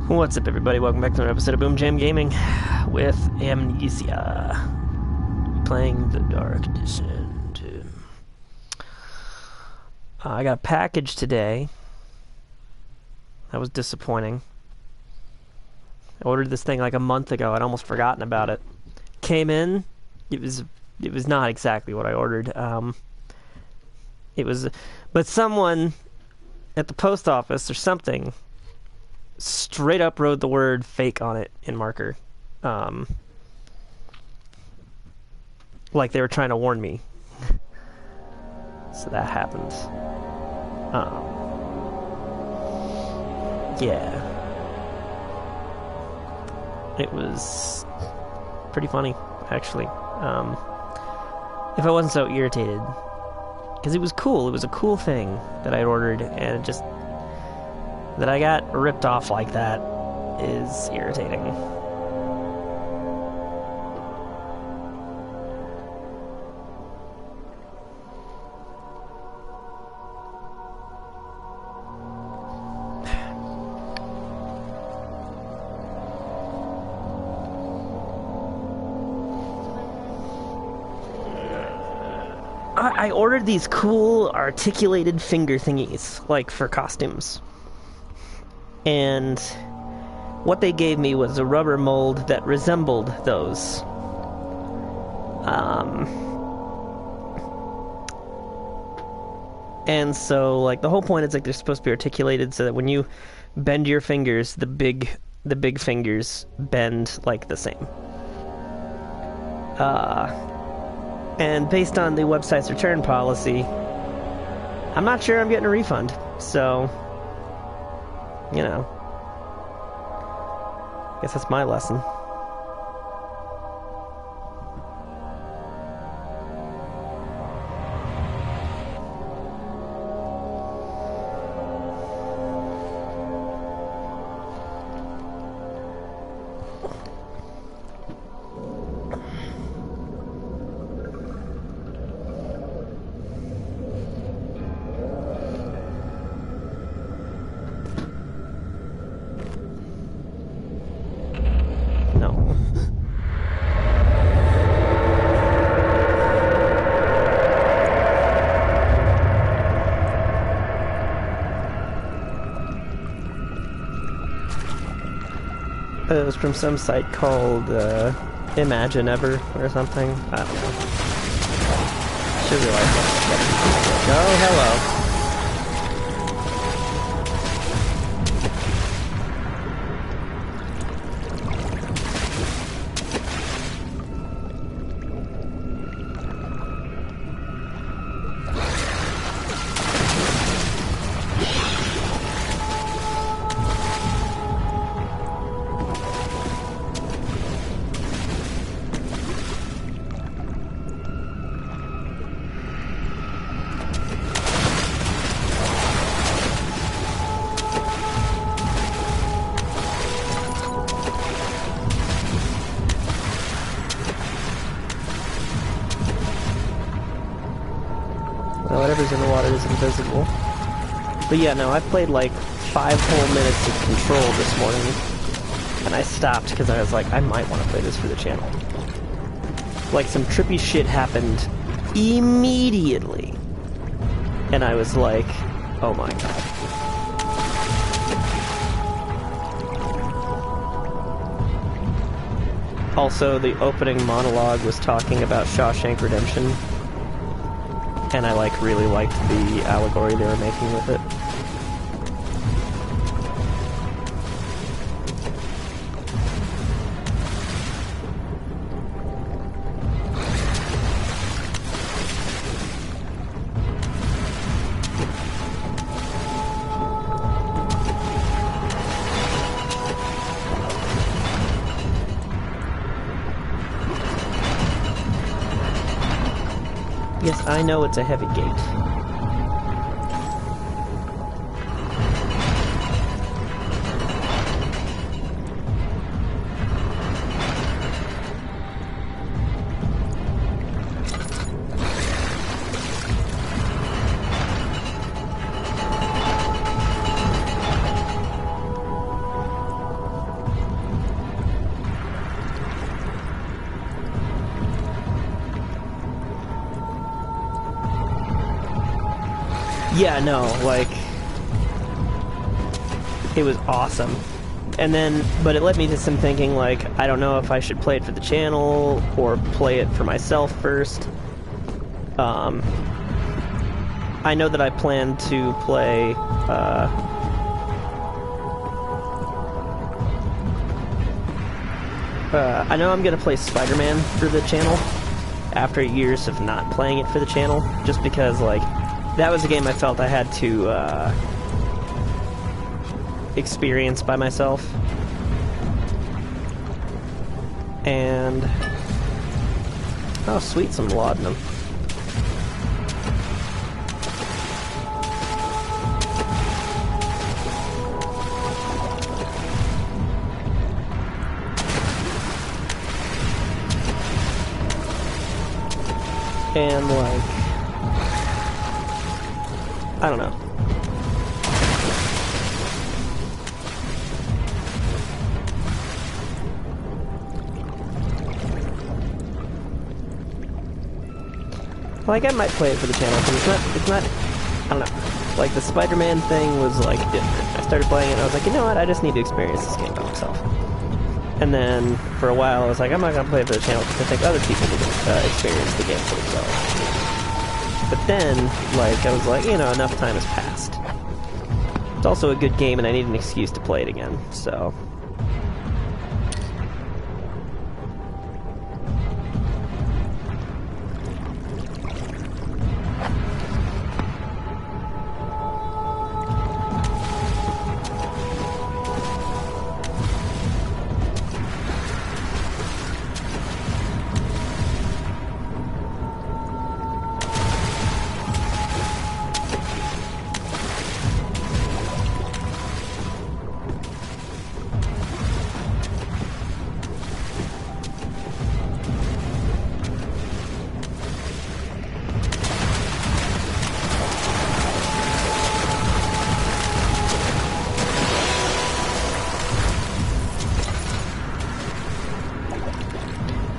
What's up, everybody? Welcome back to another episode of BoomJamGaming with Amnesia. Playing The Dark Descent. I got a package today. That was disappointing. I ordered this thing like a month ago. I'd almost forgotten about it. Came in. It was not exactly what I ordered. But someone at the post office or something straight up wrote the word fake on it in marker. Like they were trying to warn me. So that happened. Yeah. It was pretty funny, actually. If I wasn't so irritated. Because it was cool. It was a cool thing that I ordered, and it just... that I got ripped off like that is irritating. I ordered these cool articulated finger thingies, like for costumes. And what they gave me was a rubber mold that resembled those. And so, like, the whole point is, like, they're supposed to be articulated so that when you bend your fingers, the big fingers bend, like, the same. And based on the website's return policy, I'm not sure I'm getting a refund, so... you know, I guess that's my lesson. It was from some site called Imagine Ever or something. I don't know. Should be like that. Oh, hello. Whatever's in the water is invisible. But yeah, no, I played like 5 whole minutes of Control this morning, and I stopped because I was like, I might want to play this for the channel. Like, some trippy shit happened immediately, and I was like, oh my god. Also, the opening monologue was talking about Shawshank Redemption. And I, like, really liked the allegory they were making with it. Yes, I know it's a heavy gate. Yeah, no, like, it was awesome. And then, but it led me to some thinking, like, I don't know if I should play it for the channel or play it for myself first. I know that I plan to play, I know I'm gonna play Spider-Man for the channel after years of not playing it for the channel, just because, like, that was a game I felt I had to, experience by myself. And oh sweet, some laudanum. And like, I don't know. Like, I might play it for the channel, because it's not, I don't know, like, the Spider-Man thing was, like, different. I started playing it, and I was like, you know what, I just need to experience this game by myself. And then, for a while, I was like, I'm not gonna play it for the channel, because I think other people need to experience the game for themselves. But then, like, I was like, you know, enough time has passed. It's also a good game, and I need an excuse to play it again, so...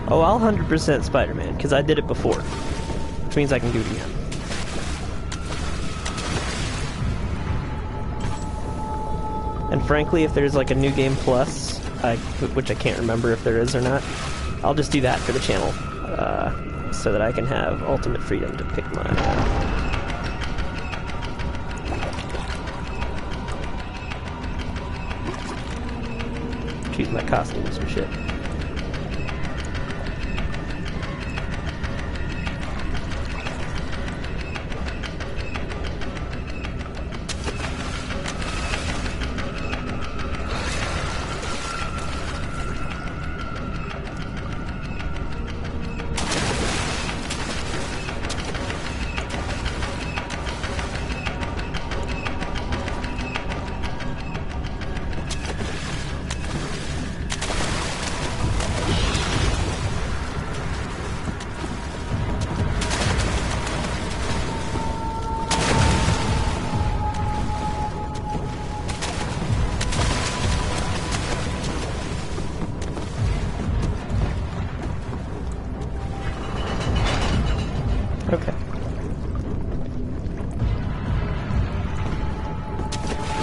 Oh, I'll 100% Spider-Man, because I did it before. Which means I can do it again. And frankly, if there's like a New Game Plus, which I can't remember if there is or not, I'll just do that for the channel, so that I can have ultimate freedom to pick my... choose my costumes and shit. Okay.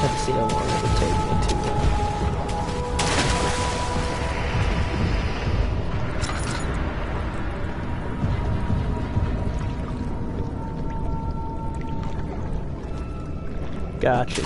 Let's see how long it would take me to... Gotcha.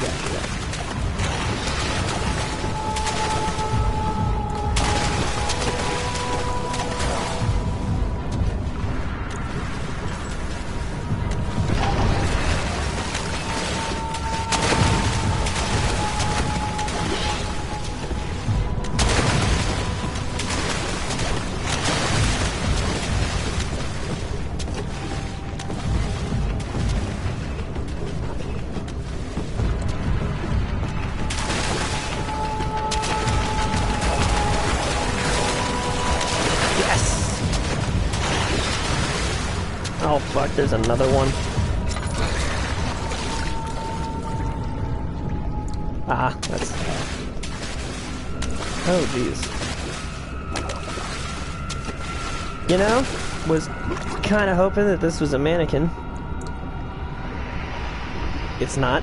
Oh fuck, there's another one. Ah, that's... Oh jeez. You know, was kinda hoping that this was a mannequin. It's not?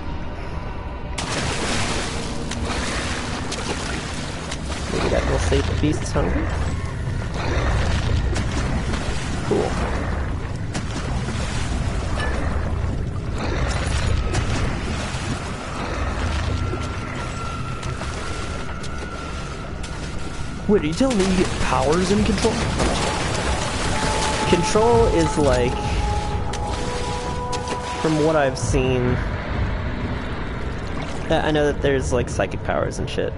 Maybe that will save the beast's hunger? Cool. Wait, are you telling me you get powers in Control? Control is like, from what I've seen, I know that there's like psychic powers and shit,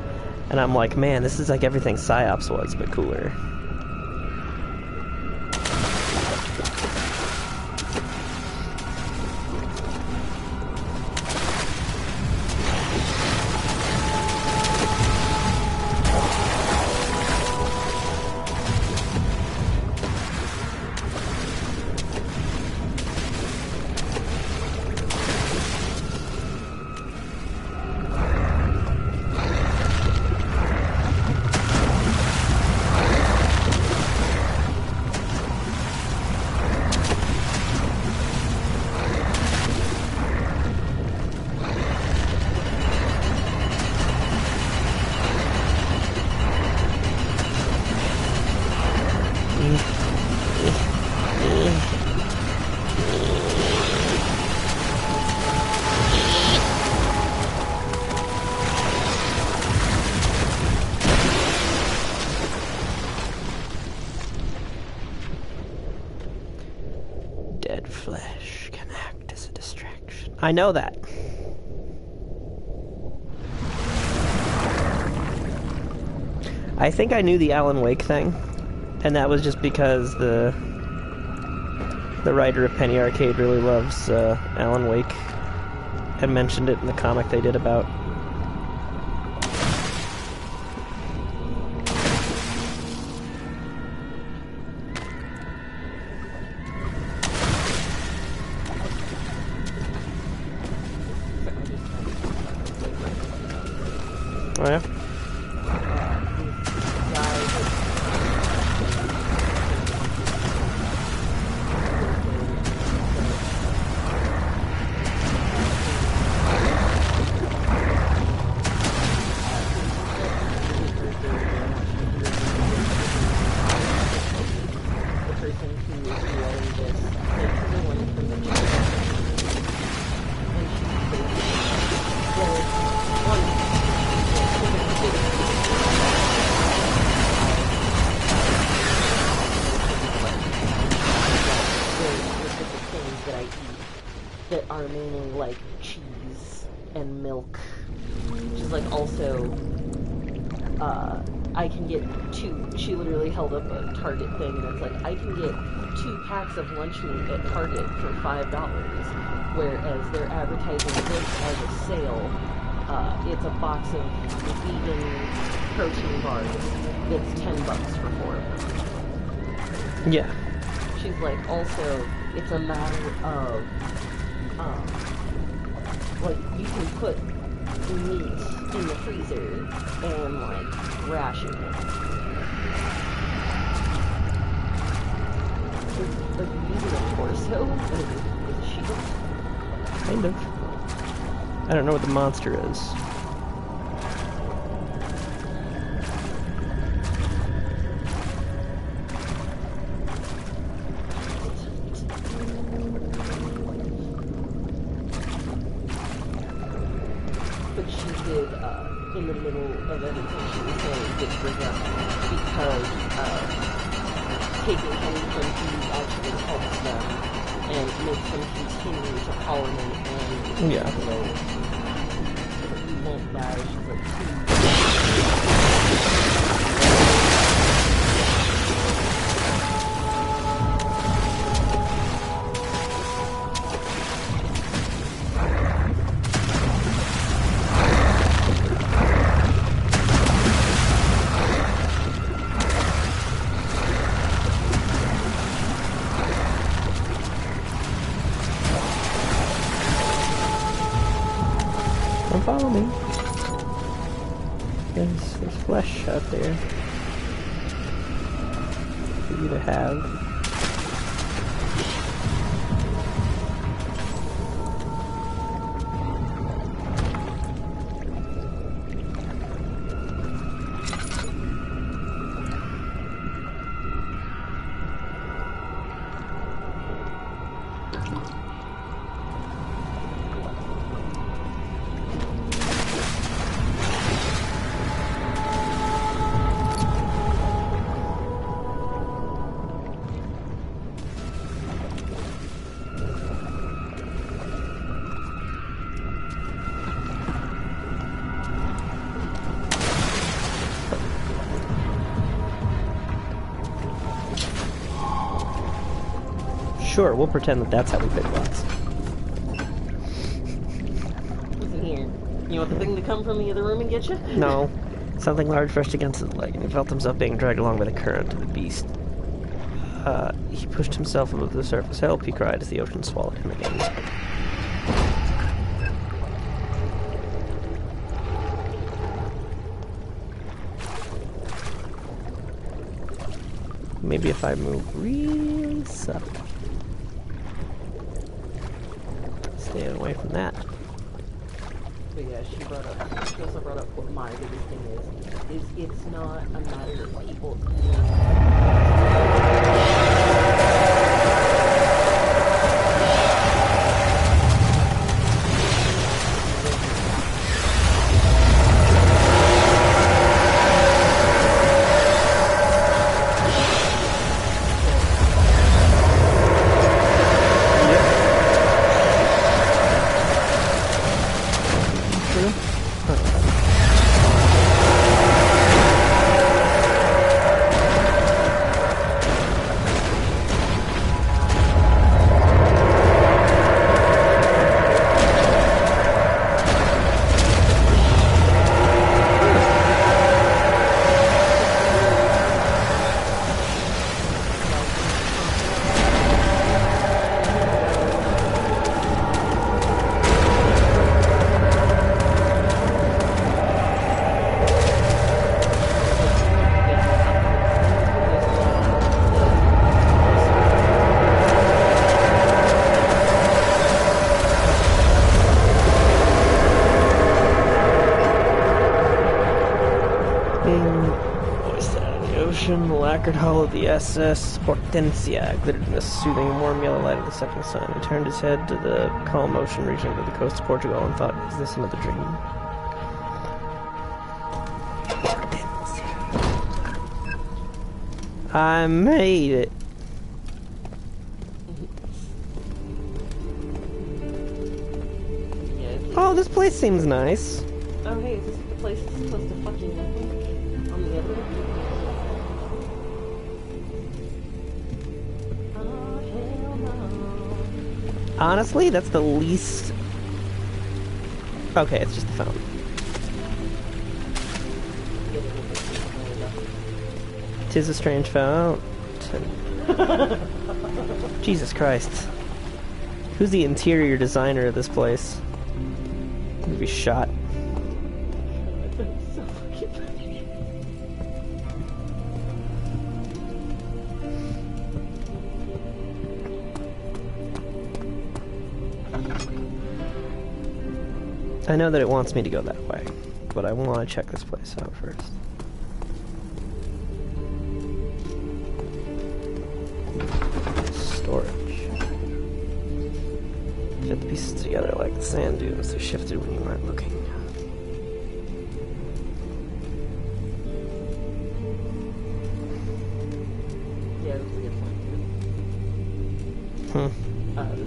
and I'm like, man, this is like everything Psyops was, but cooler. Dead flesh can act as a distraction. I know that. I think I knew the Alan Wake thing, and that was just because the writer of Penny Arcade really loves Alan Wake and mentioned it in the comic they did about. Oh yeah? That are mainly like cheese and milk, which is like also, I can get two, she literally held up a Target thing and it's like, I can get 2 packs of lunch meat at Target for $5, whereas they're advertising this as a sale. It's a box of vegan protein bars that's $10 for 4 of them. Yeah. She's like, also, it's a matter of, like, you can put meat in the freezer and, like, ration it. Are you using a torso as a shield? Kind of. I don't know what the monster is. But she did, in the middle of everything she was saying, did bring up because taking honey from bees actually helps them and makes them continue to pollinate and, Yeah. you know, you won't die. She's like, Don't follow me. There's flesh out there for you to have. Sure, we'll pretend that that's how we pick lots. Listen here. You want the thing to come from the other room and get you? No. Something large brushed against his leg, and he felt himself being dragged along by the current of the beast. He pushed himself above the surface. Help, he cried as the ocean swallowed him again. Maybe if I move really subtle. Stay away from that. But yeah, she also brought up what my biggest thing is it's not a matter of people The lacquered hull of the SS Hortensia glittered in the soothing, warm yellow light of the setting sun. He turned his head to the calm ocean reaching to the coast of Portugal and thought, is this another dream? I made it! Oh, this place seems nice. Oh, hey, is this the place that's supposed to fucking nothing? On the other one? Honestly, that's the least... Okay, it's just the fountain. Tis a strange fountain. Jesus Christ. Who's the interior designer of this place? Gonna be shot. I know that it wants me to go that way, but I want to check this place out first. Storage. Fit the pieces together like the sand dunes that shifted when you weren't looking. Yeah, that's a good point too.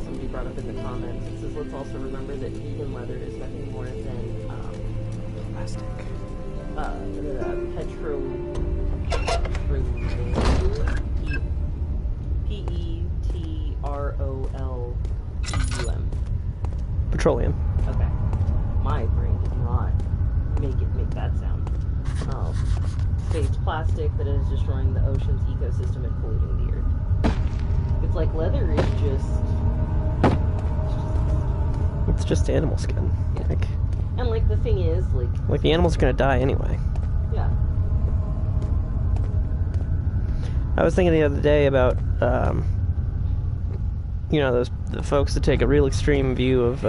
Somebody brought up in the comments, it says, let's also remember that vegan leather is nothing more than Plastic. Petroleum. Okay. My brain did not make that sound. It's plastic that is destroying the ocean's ecosystem and polluting the earth. It's like leather is just... It's just animal skin. Yeah. Like, and like the thing is, like the animals are gonna die anyway. Yeah. I was thinking the other day about, you know, the folks that take a real extreme view of,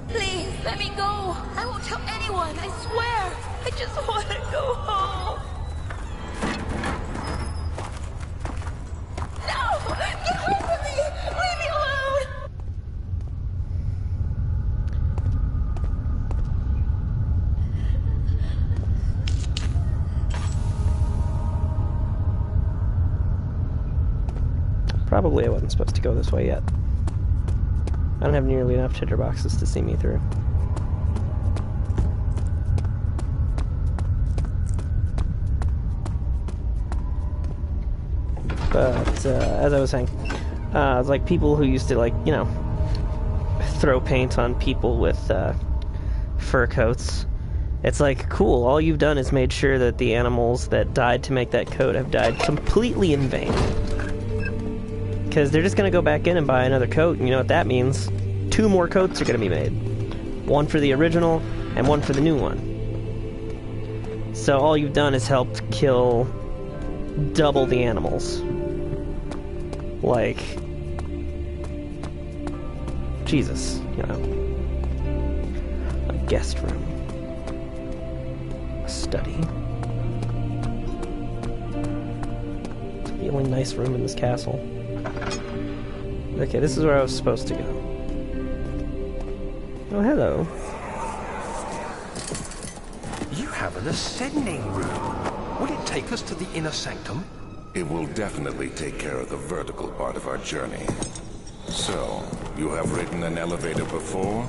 Please, let me go. I won't tell anyone, I swear. I just want to go home. No! Get away from me! Leave me alone! Probably I wasn't supposed to go this way yet. I don't have nearly enough tinderboxes to see me through. But as I was saying, it's like people who used to, like, you know, throw paint on people with fur coats. It's like, cool, all you've done is made sure that the animals that died to make that coat have died completely in vain. Because they're just going to go back in and buy another coat, and you know what that means? 2 more coats are going to be made. One for the original, and one for the new one. So all you've done is helped kill double the animals. Like, Jesus, you know. A guest room. A study. It's the only nice room in this castle. Okay, this is where I was supposed to go. Oh, hello. You have an ascending room. Will it take us to the inner sanctum? It will definitely take care of the vertical part of our journey. So, you have ridden an elevator before?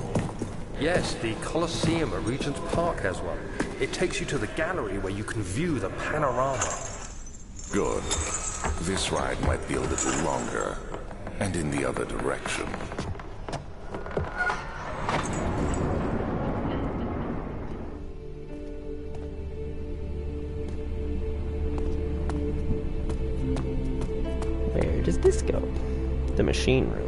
Yes, the Colosseum at Regent's Park has one. It takes you to the gallery where you can view the panorama. Good. This ride might be a little longer, and in the other direction. Where does this go? The machine room.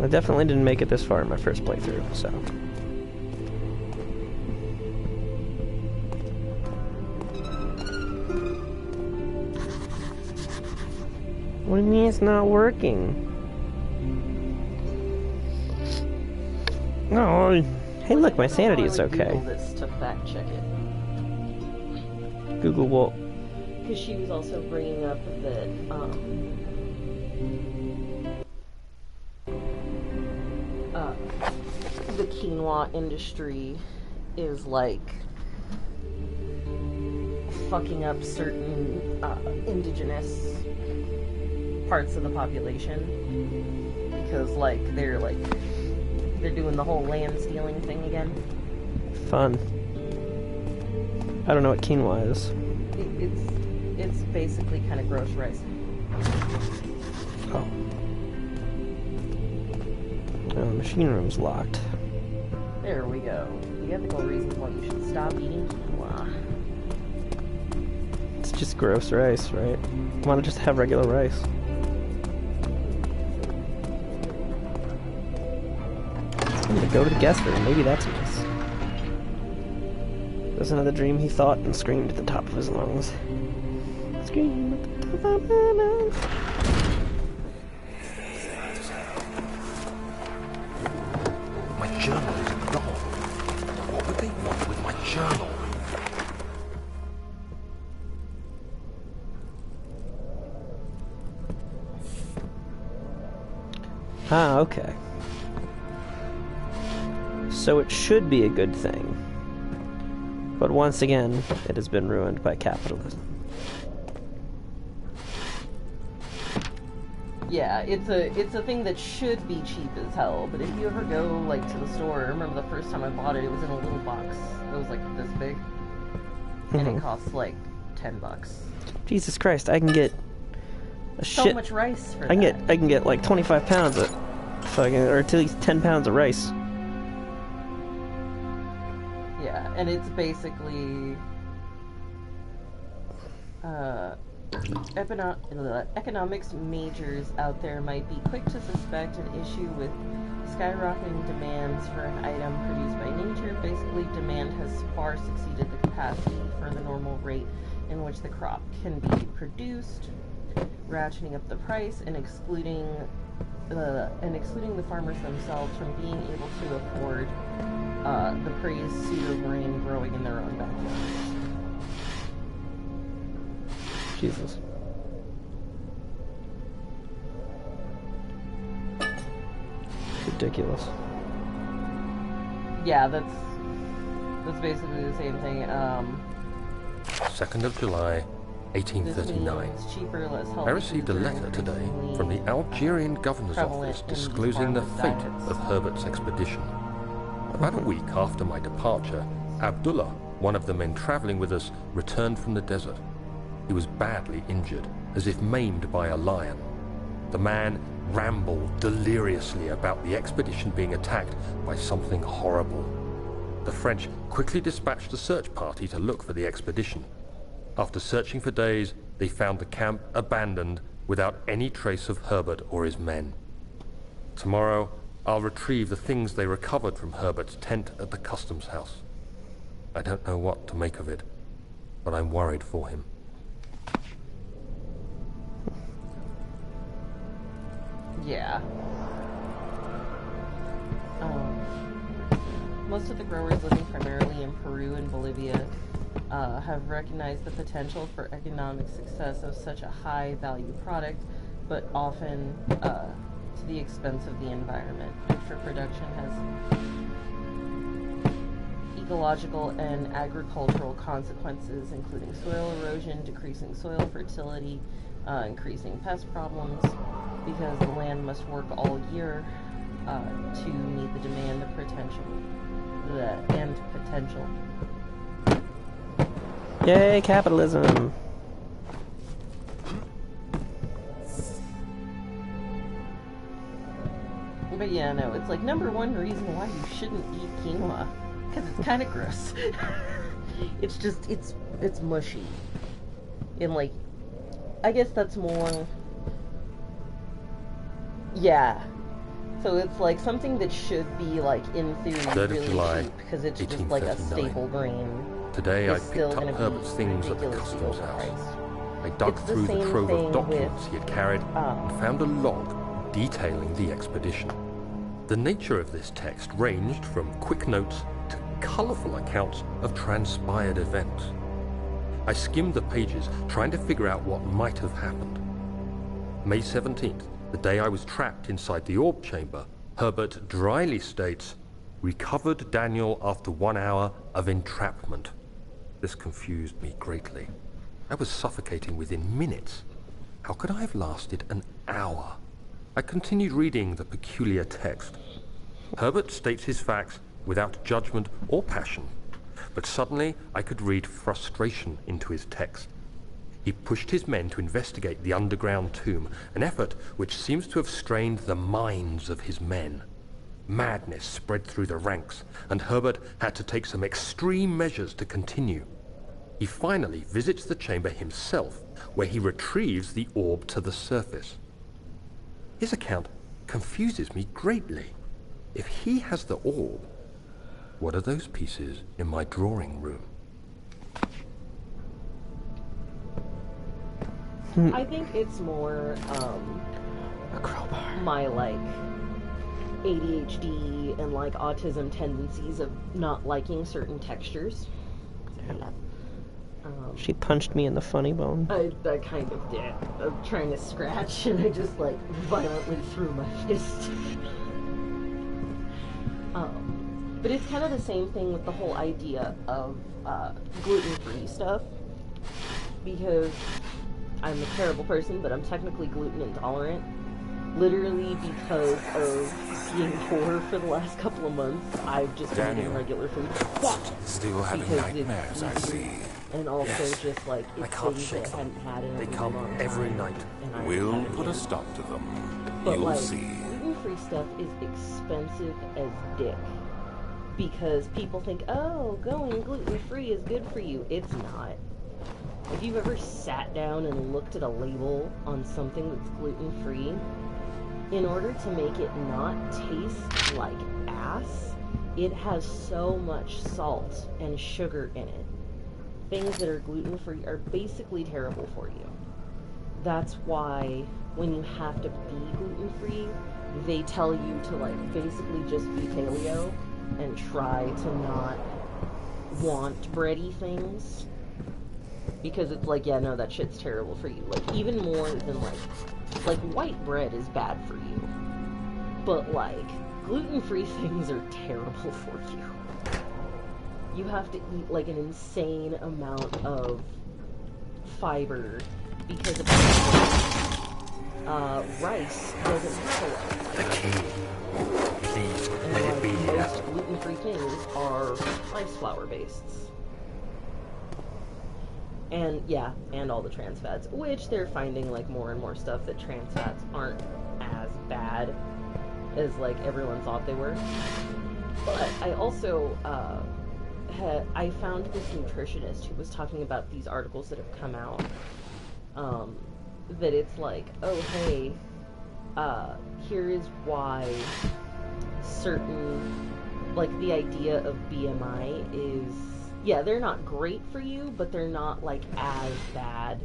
I definitely didn't make it this far in my first playthrough, so... What do you mean it's not working? Oh, hey look, my sanity is okay. Google this to fact check it. Google what? Because she was also bringing up that, the quinoa industry is like fucking up certain indigenous parts of the population because like they're doing the whole land stealing thing again. Fun. I don't know what quinoa is. It's basically kind of gross rice. Oh. Oh, the machine room's locked. There we go. The ethical reasons why you should stop eating quinoa. It's just gross rice, right? Why not just have regular rice? I'm gonna go to the guest room. Maybe that's nice. There's another dream he thought and screamed at the top of his lungs. Scream at the top of my lungs. My journal is gone. What would they want with my journal? Ah, okay. So it should be a good thing. But once again, it has been ruined by capitalism. Yeah, it's a thing that should be cheap as hell, but if you ever go like to the store, I remember the first time I bought it, it was in a little box. It was like this big. And it cost like $10. Jesus Christ, I can get a So shit. much rice for I that. can get like 25 pounds of fucking, or at least 10 pounds of rice. Yeah, and it's basically economics majors out there might be quick to suspect an issue with skyrocketing demands for an item produced by nature. Basically, demand has far exceeded the capacity for the normal rate in which the crop can be produced, ratcheting up the price and excluding the farmers themselves from being able to afford the praised pseudo-grain growing in their own backyards. Jesus. Ridiculous. Yeah, that's basically the same thing. 2nd of July, This 1839. means cheaper, less I healthy received a foods are letter today increasingly from the Algerian governor's prevalent office in disclosing the farmers' fate diets. of Herbert's expedition. A About a week after my departure, Abdullah, one of the men traveling with us, returned from the desert. He was badly injured, as if maimed by a lion. The man rambled deliriously about the expedition being attacked by something horrible. The French quickly dispatched a search party to look for the expedition. After searching for days, they found the camp abandoned without any trace of Herbert or his men. Tomorrow, I'll retrieve the things they recovered from Herbert's tent at the customs house. I don't know what to make of it, but I'm worried for him. Yeah. Most of the growers living primarily in Peru and Bolivia have recognized the potential for economic success of such a high-value product, but often to the expense of the environment. Extra production has ecological and agricultural consequences, including soil erosion, decreasing soil fertility, increasing pest problems, because the land must work all year to meet the demand of potential. Yay, capitalism! But yeah, no, it's like number one reason why you shouldn't eat quinoa, because it's kind of gross. It's just, it's mushy. And like, I guess that's more, yeah. So it's like something that should be like, in theory, really July, cheap, because it's just like a staple grain. Today I picked up Herbert's things at the customs house. I dug through the trove of documents he had carried and found a log detailing the expedition. The nature of this text ranged from quick notes to colourful accounts of transpired events. I skimmed the pages, trying to figure out what might have happened. May 17th, the day I was trapped inside the orb chamber, Herbert dryly states, "Recovered Daniel after 1 hour of entrapment." This confused me greatly. I was suffocating within minutes. How could I have lasted an hour? I continued reading the peculiar text. Herbert states his facts without judgment or passion, but suddenly I could read frustration into his text. He pushed his men to investigate the underground tomb, an effort which seems to have strained the minds of his men. Madness spread through the ranks, and Herbert had to take some extreme measures to continue. He finally visits the chamber himself, where he retrieves the orb to the surface. His account confuses me greatly. If he has the orb, what are those pieces in my drawing room? I think it's more, A crowbar. my, like, ADHD and, like, autism tendencies of not liking certain textures. She punched me in the funny bone. I kind of did. I'm trying to scratch, and I just, like, violently threw my fist. But it's kind of the same thing with the whole idea of gluten-free stuff, because I'm a terrible person, but I'm technically gluten intolerant. Literally because of being poor for the last couple of months, I've just been eating regular food. What? Still having nightmares, I see. And also Yes. just like, I it's can't things shake that I them. hadn't had in a They really come long every time, night. and I We'll haven't put a eaten. stop to them. But You'll like, see. gluten-free stuff is expensive as dick. Because people think, oh, going gluten-free is good for you. It's not. If you've ever sat down and looked at a label on something that's gluten-free, in order to make it not taste like ass, it has so much salt and sugar in it. Things that are gluten-free are basically terrible for you. That's why when you have to be gluten-free, they tell you to like basically just be paleo and try to not want bready things. Because it's like, yeah, no, that shit's terrible for you. Like, even more than like white bread is bad for you. But like, gluten-free things are terrible for you. You have to eat like an insane amount of fiber because of rice doesn't have a lot of fiber. The key. Please, And let it like be here. most gluten three things are rice flour based. And yeah, and all the trans fats, which they're finding like more and more stuff that trans fats aren't as bad as like everyone thought they were. But I also I found this nutritionist who was talking about these articles that have come out, that it's like, oh hey, here is why certain, like, the idea of BMI is, yeah, they're not great for you, but they're not like as bad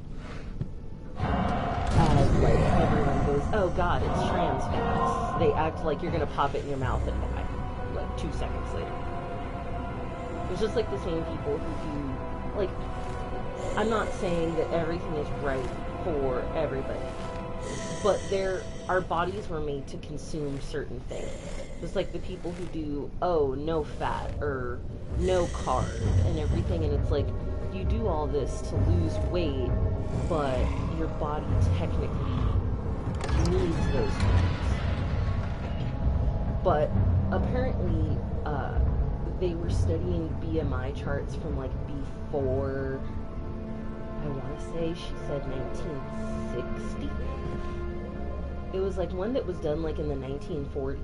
as like everyone goes, oh god, it's trans fats. They act like you're gonna pop it in your mouth and die like 2 seconds later. It's just like the same people who do, like, I'm not saying that everything is right for everybody, but our bodies were made to consume certain things. It's like the people who do, oh, no fat or no carb and everything, and it's like, you do all this to lose weight, but your body technically needs those things. But apparently, they were studying BMI charts from like before, I want to say she said 1960. It was like one that was done like in the 1940s.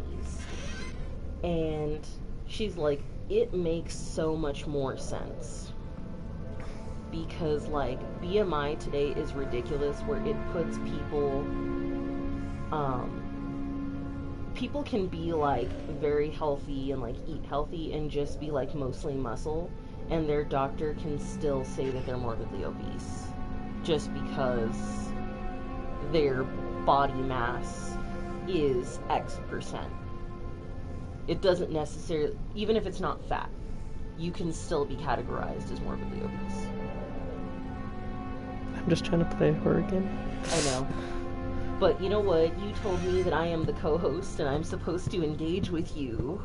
And she's like, it makes so much more sense. Because like BMI today is ridiculous, where it puts people, people can be like very healthy and like eat healthy and just be like mostly muscle, and their doctor can still say that they're morbidly obese just because their body mass is X%. It doesn't necessarily, even if it's not fat, you can still be categorized as morbidly obese. I'm just trying to play a horror game. I know. But you know what? You told me that I am the co-host and I'm supposed to engage with you.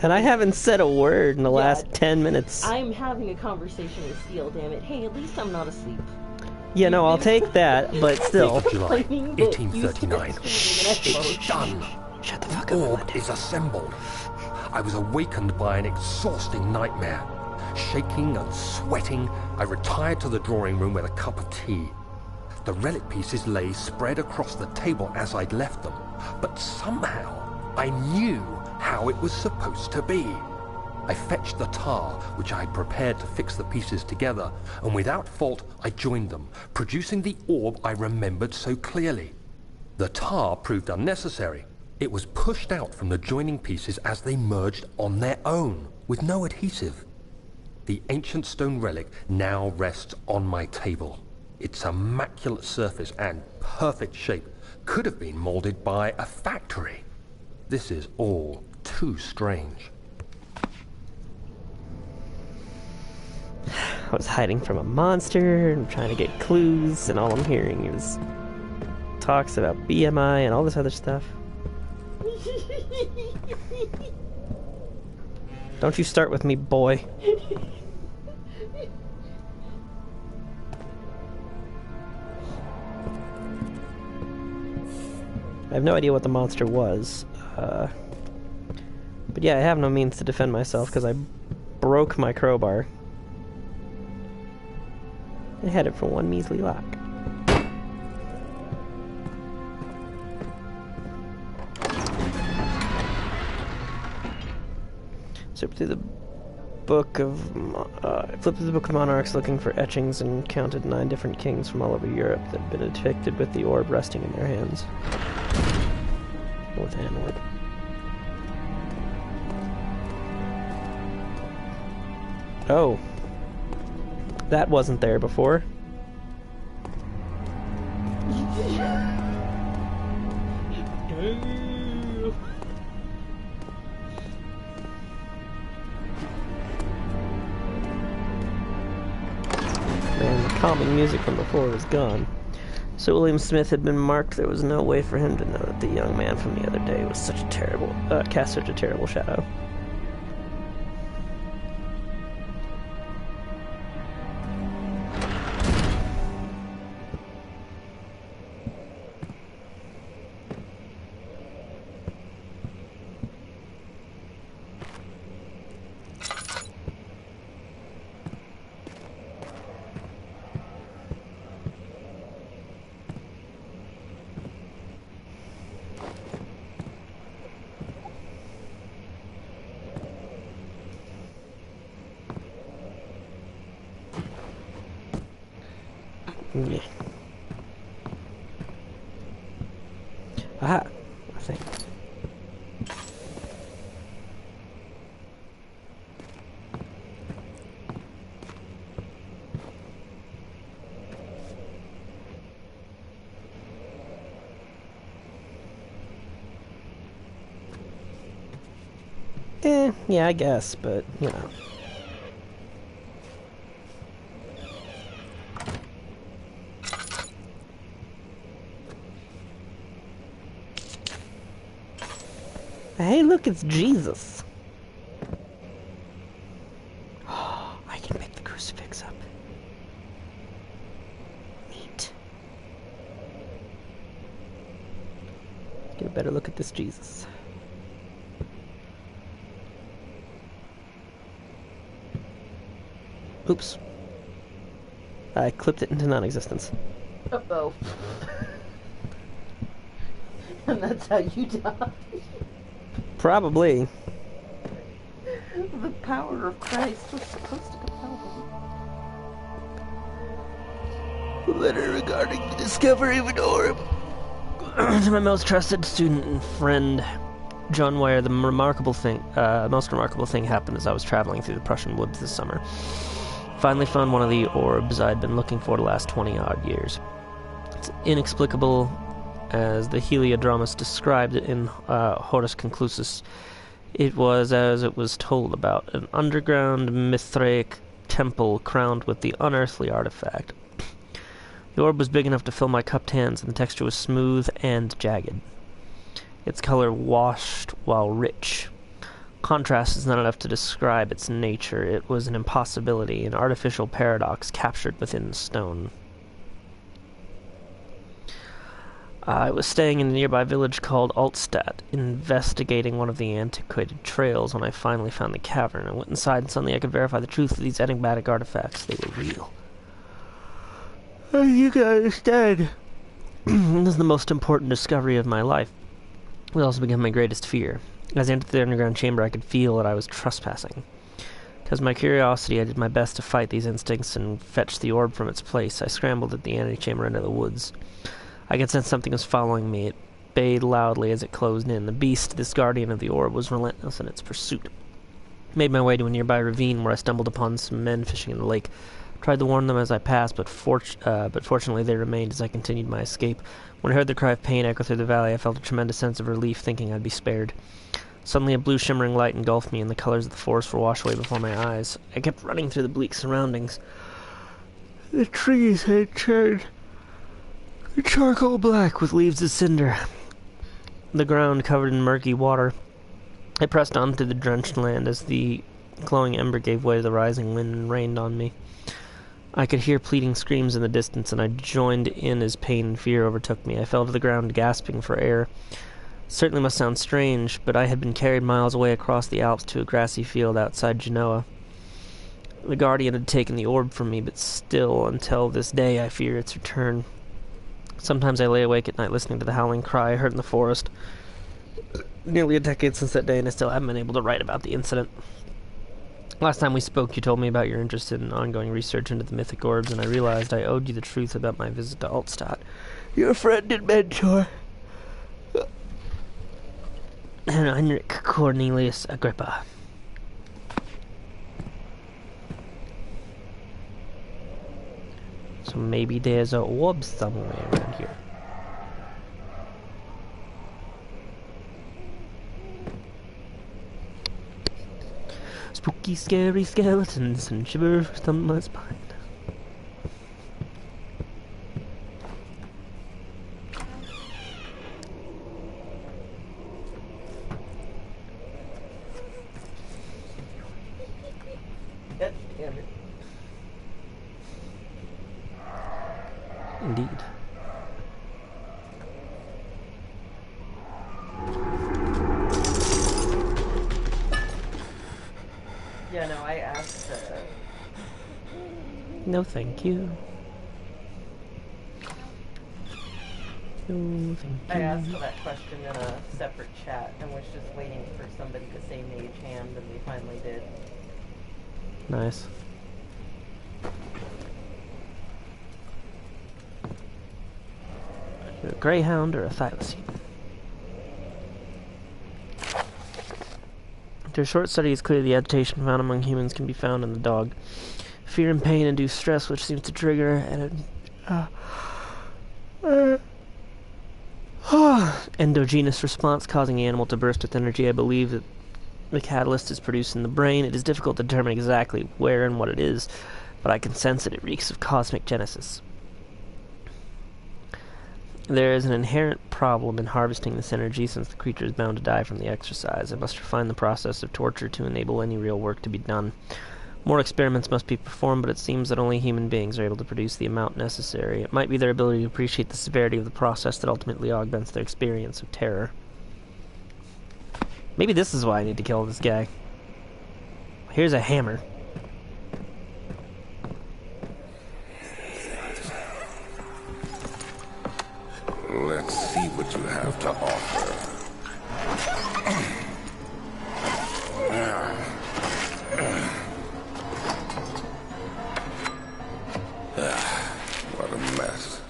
And I haven't said a word in the last 10 minutes. I'm having a conversation with Steel, damn it. Hey, at least I'm not asleep. Yeah, no, I'll take that, but still. July 1839. It's done. Shut the fuck The up. orb is assembled. I was awakened by an exhausting nightmare. Shaking and sweating, I retired to the drawing room with a cup of tea. The relic pieces lay spread across the table as I'd left them, but somehow I knew how it was supposed to be. I fetched the tar, which I had prepared to fix the pieces together, and without fault I joined them, producing the orb I remembered so clearly. The tar proved unnecessary. It was pushed out from the joining pieces as they merged on their own, with no adhesive. The ancient stone relic now rests on my table. Its immaculate surface and perfect shape could have been molded by a factory. This is all too strange. I was hiding from a monster and trying to get clues, and all I'm hearing is talks about BMI and all this other stuff. Don't you start with me, boy. I have no idea what the monster was. But yeah, I have no means to defend myself because I broke my crowbar. I had it for one measly lock. Flip through the book of monarchs looking for etchings and counted 9 different kings from all over Europe that had been afflicted with the orb resting in their hands. With an orb. Oh. That wasn't there before. Man, the calming music from before was gone. So William Smith had been marked. There was no way for him to know that the young man from the other day was such a terrible, cast such a terrible shadow. Yeah. Aha, I think. Yeah, I guess, but, you know. Hey, look, it's Jesus. I can pick the crucifix up. Neat. Get a better look at this Jesus. Oops. I clipped it into non-existence. Uh-oh. And that's how you die. Probably. The power of Christ was supposed to compel him. Letter regarding the discovery of an orb. To my most trusted student and friend, John Ware, the most remarkable thing happened as I was traveling through the Prussian woods this summer. Finally found one of the orbs I'd been looking for the last 20-odd years. It's inexplicable, as the Heliodramus described it in Horus Conclusus. It was as it was told about, an underground Mithraic temple crowned with the unearthly artifact. The orb was big enough to fill my cupped hands, and the texture was smooth and jagged. Its color washed while rich. Contrast is not enough to describe its nature. It was an impossibility, an artificial paradox captured within stone. I was staying in a nearby village called Altstadt, investigating one of the antiquated trails when I finally found the cavern. I went inside and suddenly I could verify the truth of these enigmatic artifacts. They were real. You can understand. This is the most important discovery of my life. It also became my greatest fear. As I entered the underground chamber, I could feel that I was trespassing. Because my curiosity, I did my best to fight these instincts and fetch the orb from its place. I scrambled at the antechamber into the woods. I could sense something was following me. It bayed loudly as it closed in. The beast, this guardian of the orb, was relentless in its pursuit. I made my way to a nearby ravine where I stumbled upon some men fishing in the lake. I tried to warn them as I passed, but fortunately they remained as I continued my escape. When I heard the cry of pain echo through the valley, I felt a tremendous sense of relief, thinking I'd be spared. Suddenly a blue shimmering light engulfed me, and the colors of the forest were washed away before my eyes. I kept running through the bleak surroundings. The trees had turned charcoal black with leaves of cinder. The ground covered in murky water. I pressed on through the drenched land as the glowing ember gave way to the rising wind and rained on me. I could hear pleading screams in the distance, and I joined in as pain and fear overtook me. I fell to the ground, gasping for air. Certainly must sound strange, but I had been carried miles away across the Alps to a grassy field outside Genoa. The Guardian had taken the orb from me, but still, until this day, I fear its return. Sometimes I lay awake at night listening to the howling cry I heard in the forest. Nearly a decade since that day, and I still haven't been able to write about the incident. Last time we spoke, you told me about your interest in ongoing research into the mythic orbs, and I realized I owed you the truth about my visit to Altstadt. Your friend and mentor, Heinrich Cornelius Agrippa. So maybe there's a orb somewhere around here. Spooky, scary skeletons and shivers down my spine. God damn it. Indeed. Yeah, no, I asked, No, thank you. No, thank you. I asked for that question in a separate chat and was just waiting for somebody to say mage hand, and they finally did. Nice. A greyhound or a thylacine. After a short study, it's clear the agitation found among humans can be found in the dog. Fear and pain induce stress, which seems to trigger an endogenous response, causing the animal to burst with energy. I believe that the catalyst is produced in the brain. It is difficult to determine exactly where and what it is, but I can sense it. It reeks of cosmic genesis. There is an inherent problem in harvesting this energy, since the creature is bound to die from the exercise. I must refine the process of torture to enable any real work to be done. More experiments must be performed, but it seems that only human beings are able to produce the amount necessary. It might be their ability to appreciate the severity of the process that ultimately augments their experience of terror. Maybe this is why I need to kill this guy. Here's a hammer. Let's see what you have to offer. What a mess.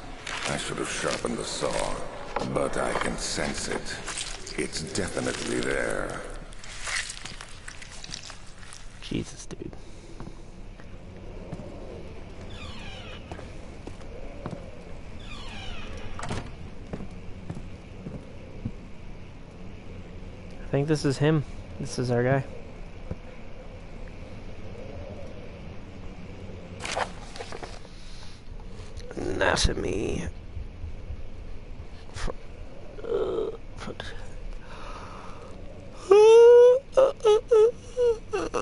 I should have sharpened the saw, but I can sense it. It's definitely there. Jesus, dude. I think this is him. This is our guy. Anatomy.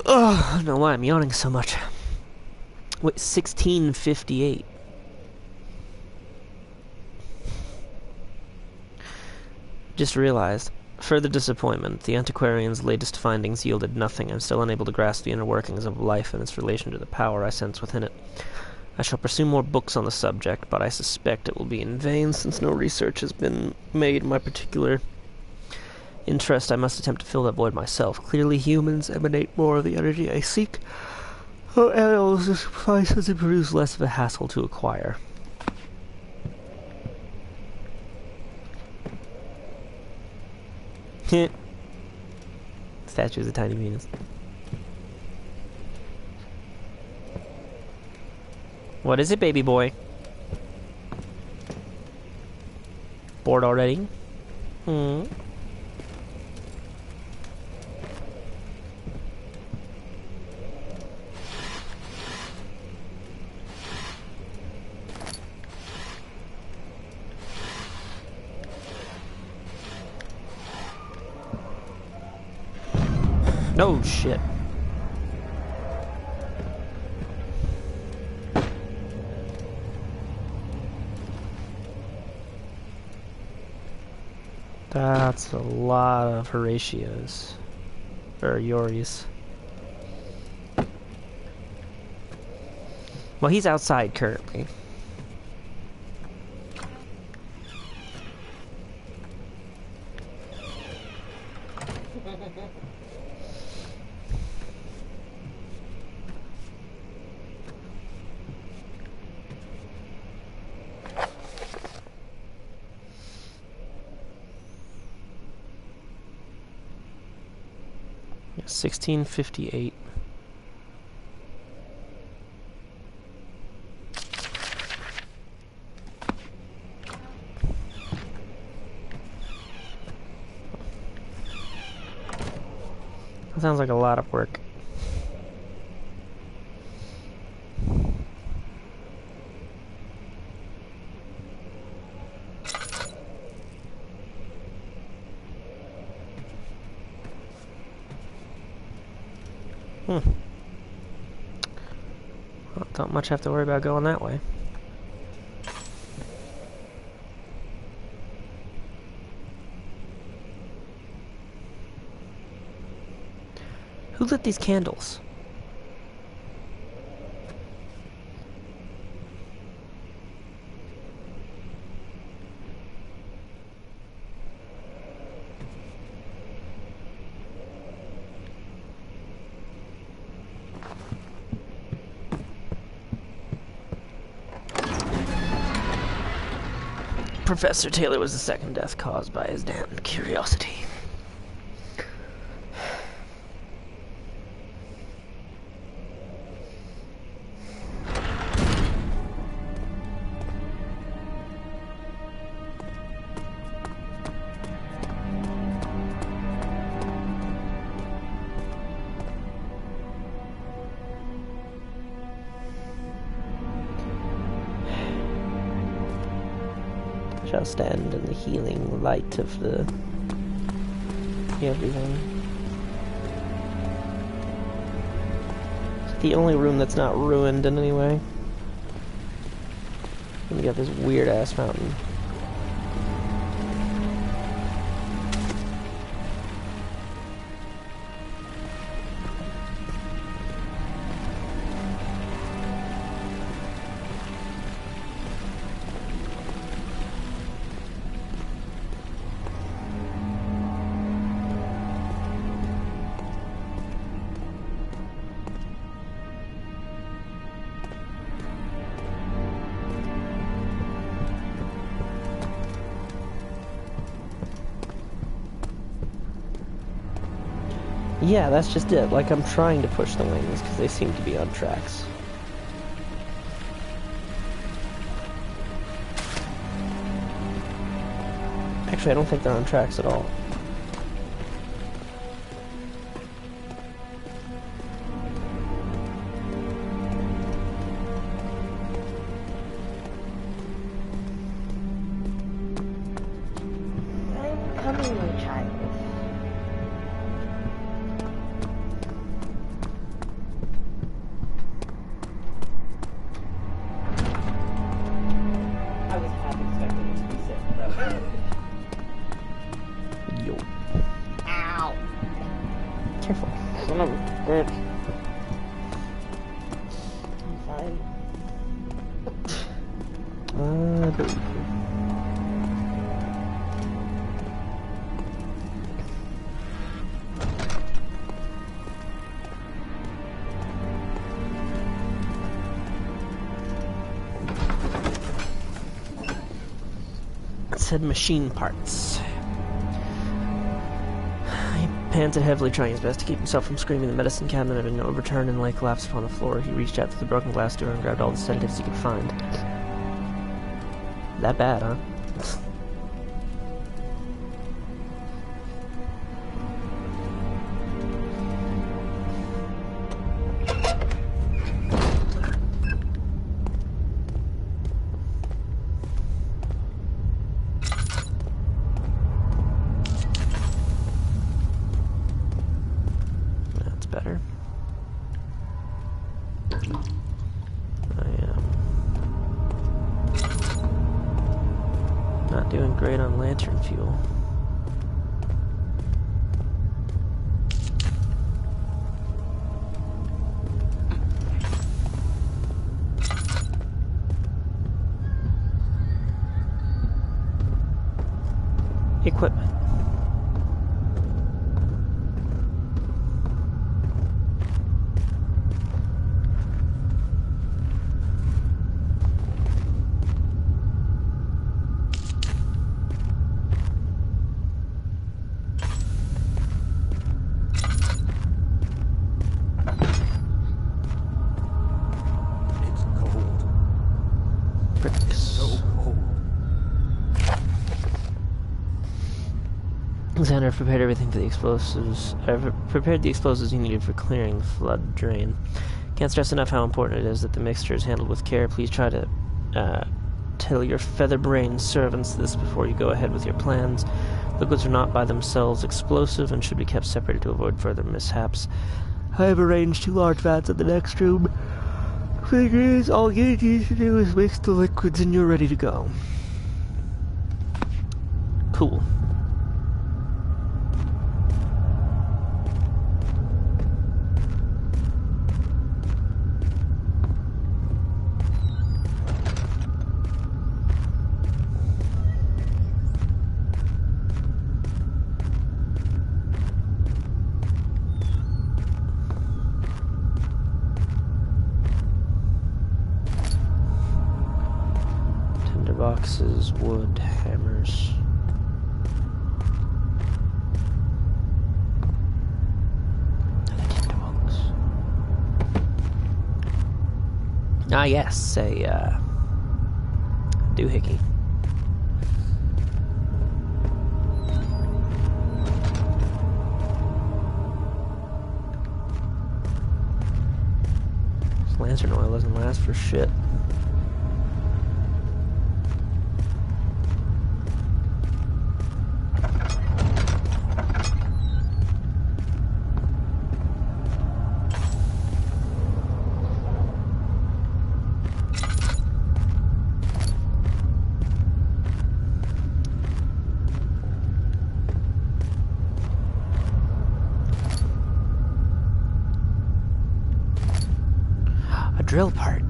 I don't know why I'm yawning so much. Wait, 1658. Just realized. Further disappointment. The antiquarian's latest findings yielded nothing. I'm still unable to grasp the inner workings of life and its relation to the power I sense within it. I shall pursue more books on the subject, but I suspect it will be in vain, since no research has been made in my particular interest. I must attempt to fill that void myself. Clearly humans emanate more of the energy I seek. Oh, animals just suffice as they produce less of a hassle to acquire. Statue is a tiny penis. What is it, baby boy? Bored already? Hmm. No shit. That's a lot of Horatios. Or Yoris. Well, he's outside currently. Yeah, 1658. That sounds like a lot of work. Well, don't much have to worry about going that way. Who lit these candles? Professor Taylor was the second death caused by his damned curiosity. Shall stand in the healing light of the everything. It's the only room that's not ruined in any way. And we got this weird ass fountain. Yeah, that's just it. Like, I'm trying to push the wings because they seem to be on tracks. Actually, I don't think they're on tracks at all. I'm coming, my child. I was half expecting it to be sick, though. Yo. Ow! Careful. Son of a bitch. I'm fine. I believe you. It said machine parts. He panted heavily, trying his best to keep himself from screaming. The medicine cabinet had been overturned and lay collapsed upon the floor. He reached out through the broken glass door and grabbed all the sedatives he could find. That bad, huh? That's better. I am not doing great on lantern fuel. Equipment. It's cold. Bricks. So cold. Xander prepared everything for the explosives. Prepared the explosives he needed for clearing the flood drain. Can't stress enough how important it is that the mixture is handled with care. Please try to tell your feather-brained servants this before you go ahead with your plans. Liquids are not by themselves explosive and should be kept separated to avoid further mishaps. I have arranged 2 large vats in the next room. Figures, all you need to do is mix the liquids and you're ready to go. Cool. Boxes, is wood, hammers. Ah, yes, a doohickey. This lantern oil doesn't last for shit. Drill part.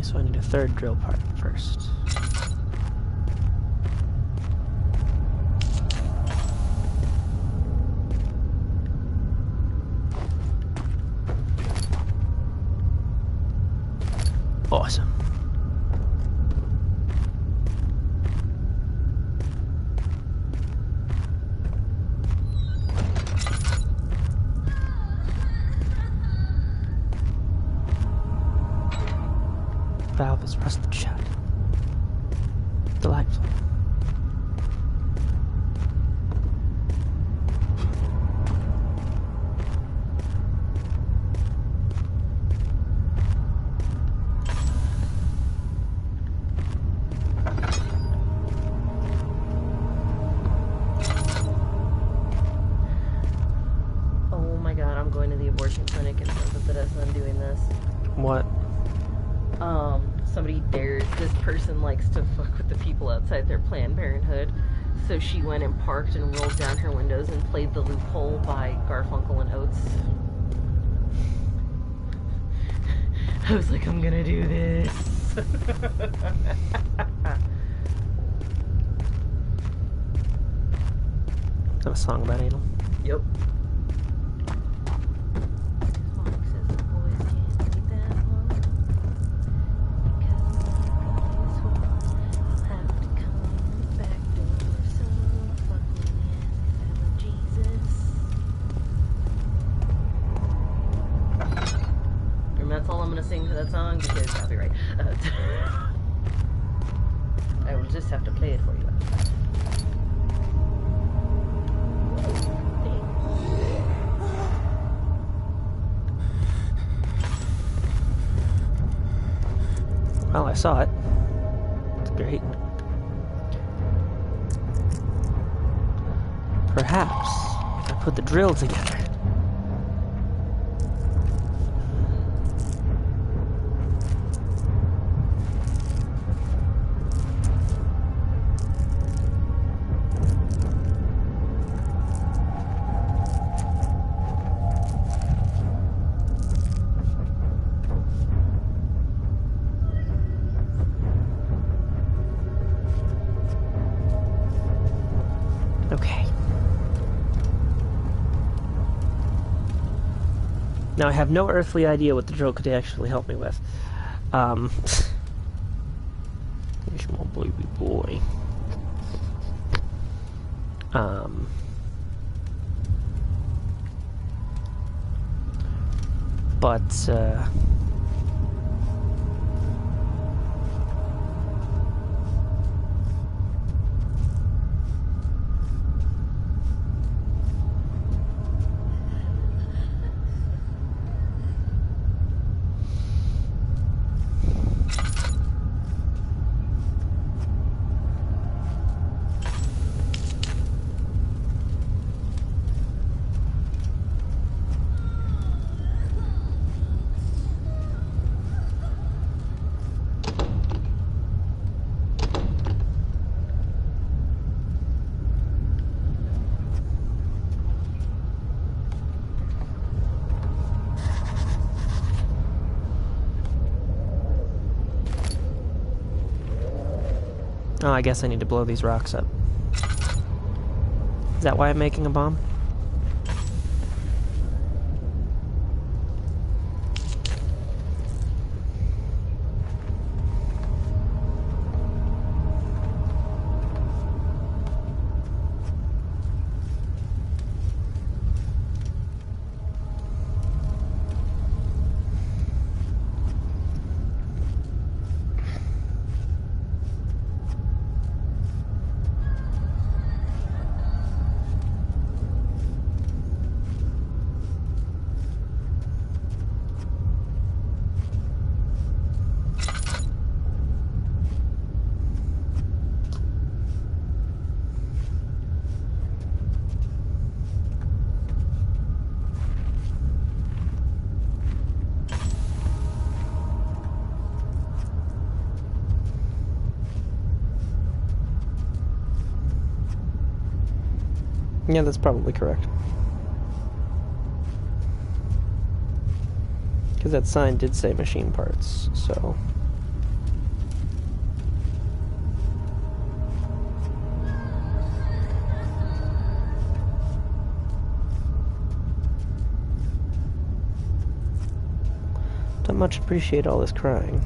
So I need a third drill part first. Awesome. Valve is rusted shut. Delightful. Oh my god, I'm going to the abortion clinic in front of Bethesda and doing this. What? Somebody dared, this person likes to fuck with the people outside their Planned Parenthood, so she went and parked and rolled down her windows and played The Loophole by Garfunkel and Oates. I was like, I'm gonna do this. Is that a song about anal? Yep. That's all I'm gonna sing to that song because copyright. I will just have to play it for you. Well, I saw it. It's great. Perhaps if I put the drill together. Okay. Now I have no earthly idea what the drill could actually help me with. Here's my baby boy. But Oh, I guess I need to blow these rocks up. Is that why I'm making a bomb? Yeah, that's probably correct. Because that sign did say machine parts, so... Don't much appreciate all this crying.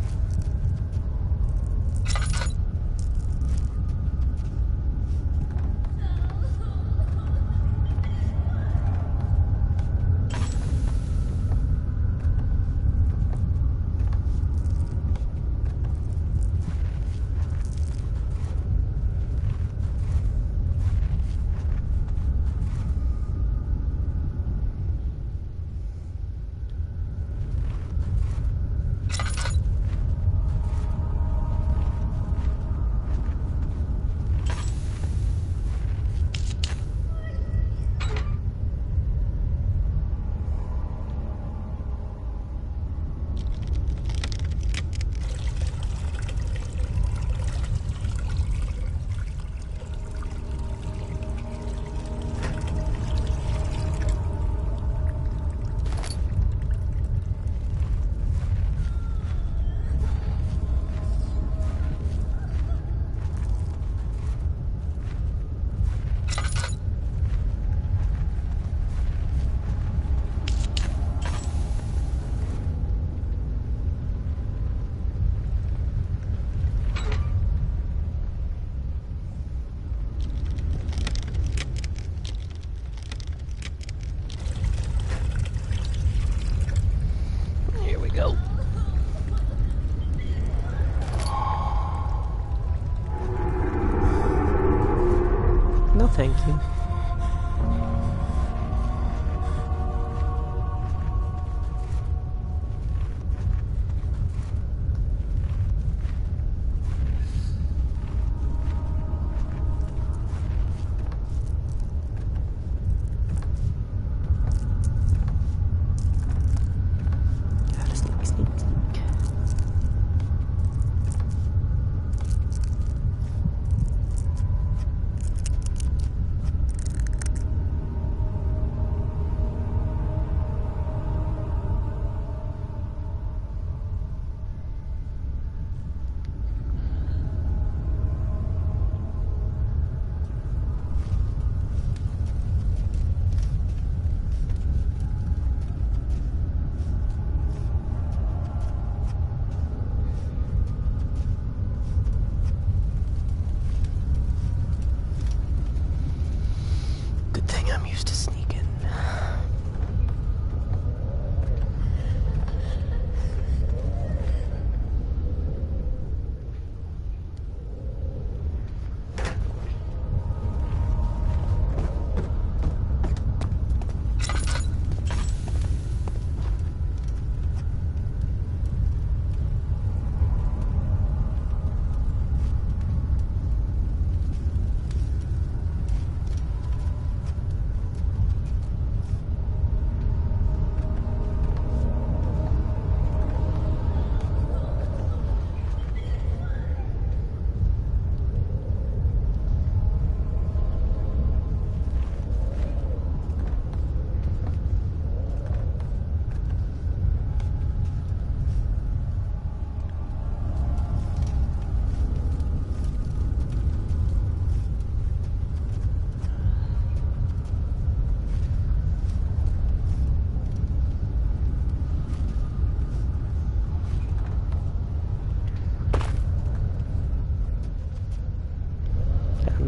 No, thank you.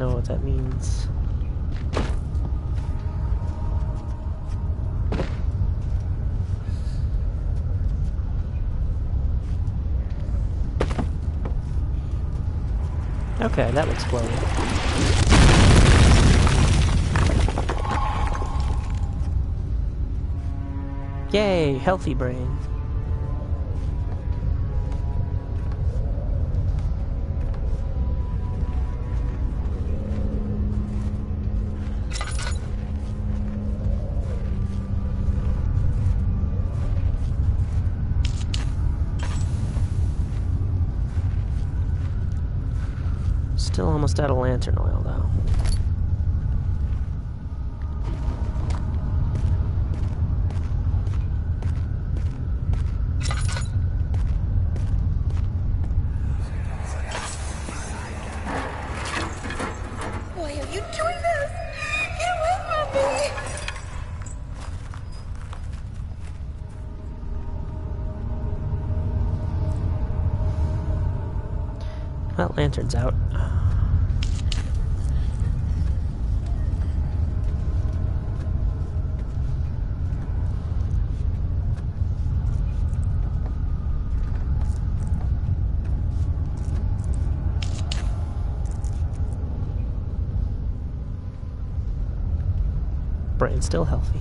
know what that means. Okay, that looks glowing. Yay, healthy brain. Still almost out of lantern oil, though. Why are you doing this? Get away from me! Well, lantern's out. Brain's still healthy.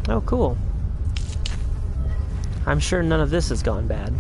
Oh, cool. I'm sure none of this has gone bad.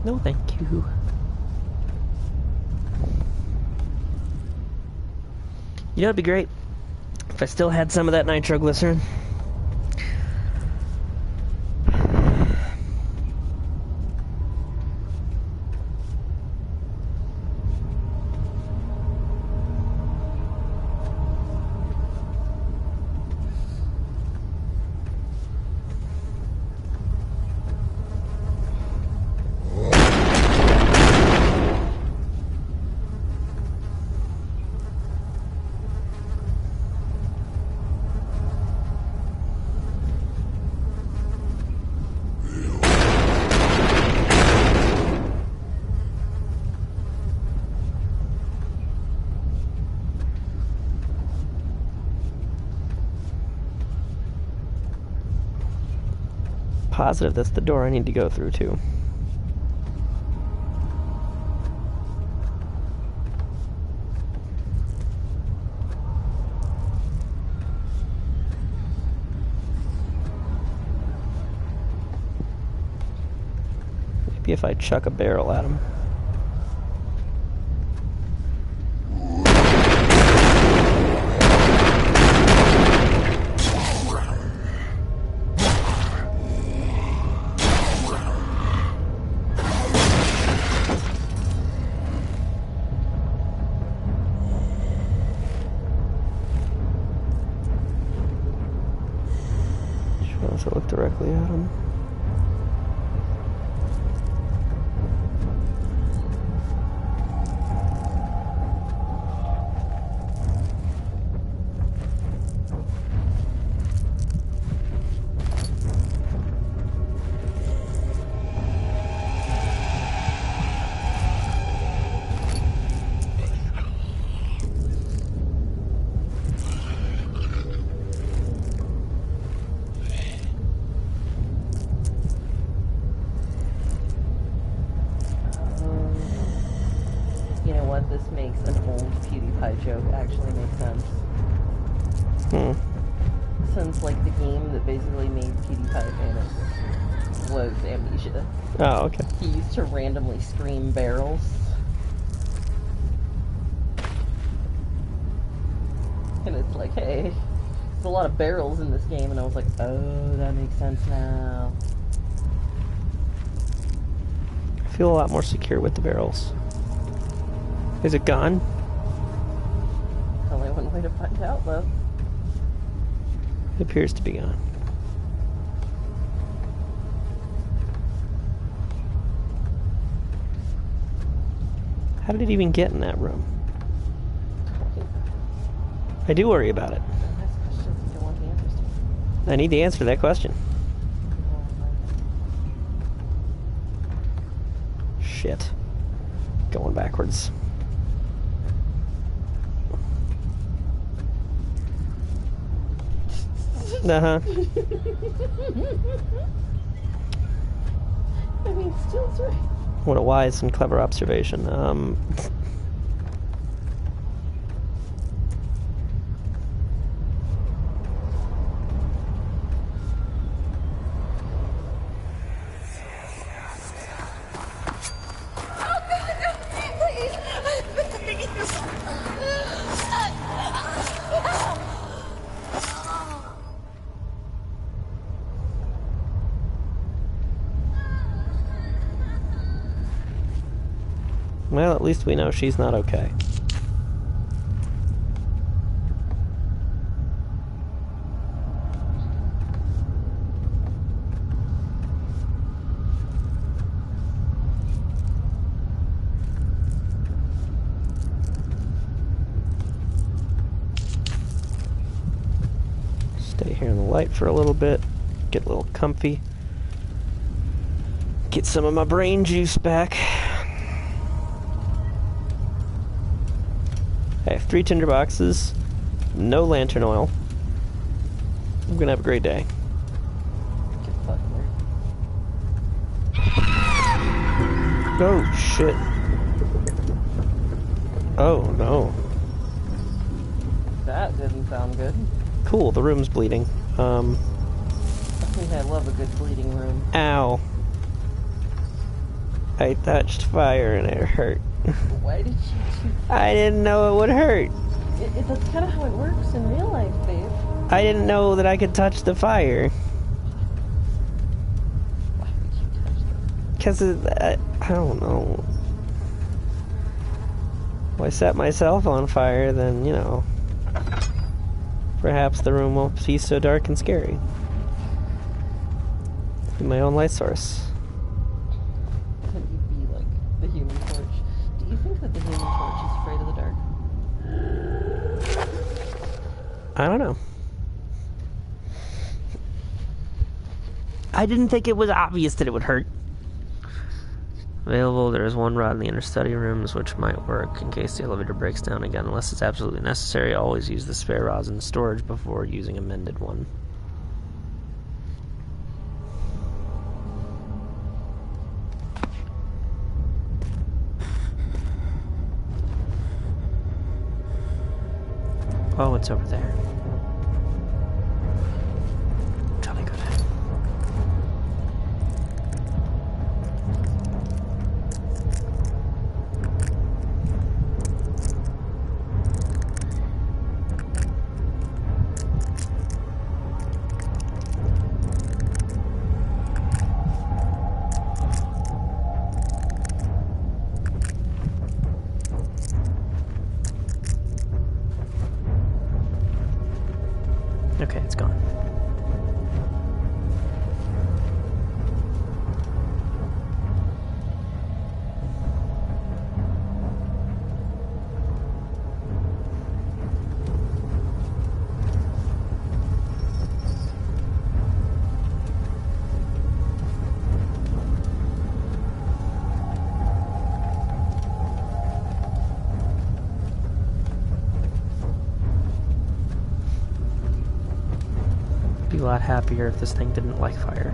No, thank you. You know, it'd be great if I still had some of that nitroglycerin. Positive that's the door I need to go through too. Maybe if I chuck a barrel at him. directly at him. You know what? This makes an old PewDiePie joke actually make sense. Since, like, the game that basically made PewDiePie famous was Amnesia. Oh, okay. He used to randomly scream barrels. And it's like, hey, there's a lot of barrels in this game, and I was like, oh, that makes sense now. I feel a lot more secure with the barrels. Is it gone? Only one way to find out, though. It appears to be gone. How did it even get in that room? I do worry about it. I need the answer to that question. Shit. Going backwards. Uh-huh. I mean, still right. What a wise and clever observation. Well, at least we know she's not okay. Stay here in the light for a little bit, get a little comfy, get some of my brain juice back. I have 3 tinder boxes, no lantern oil. I'm gonna have a great day. Oh, shit. Oh, no. That didn't sound good. Cool, the room's bleeding. I think I love a good bleeding room. Ow. I touched fire and it hurt. Why did you do I didn't know it would hurt. That's kind of how it works in real life, babe. I didn't know that I could touch the fire. Why would you touch them? Because I don't know. If I set myself on fire, then, you know, perhaps the room won't be so dark and scary. Be my own light source. Couldn't you be like the Human Torch? Do you think that the Human Torch is afraid of the dark? I don't know. I didn't think it was obvious that it would hurt. Available, there is one rod in the inner study rooms which might work in case the elevator breaks down again. Unless it's absolutely necessary, always use the spare rods in storage before using a mended one. Oh, it's over there. Jolly good. Okay, it's gone. lot happier if this thing didn't like fire.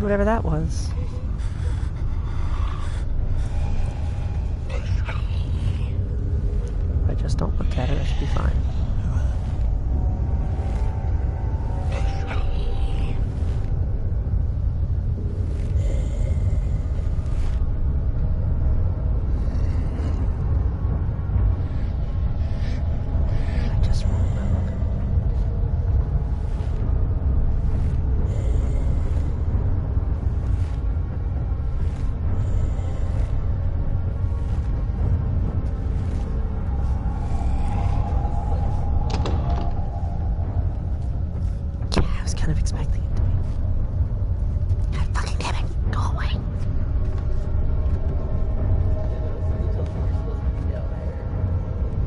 Whatever that was. If I just don't look at it, I should be fine.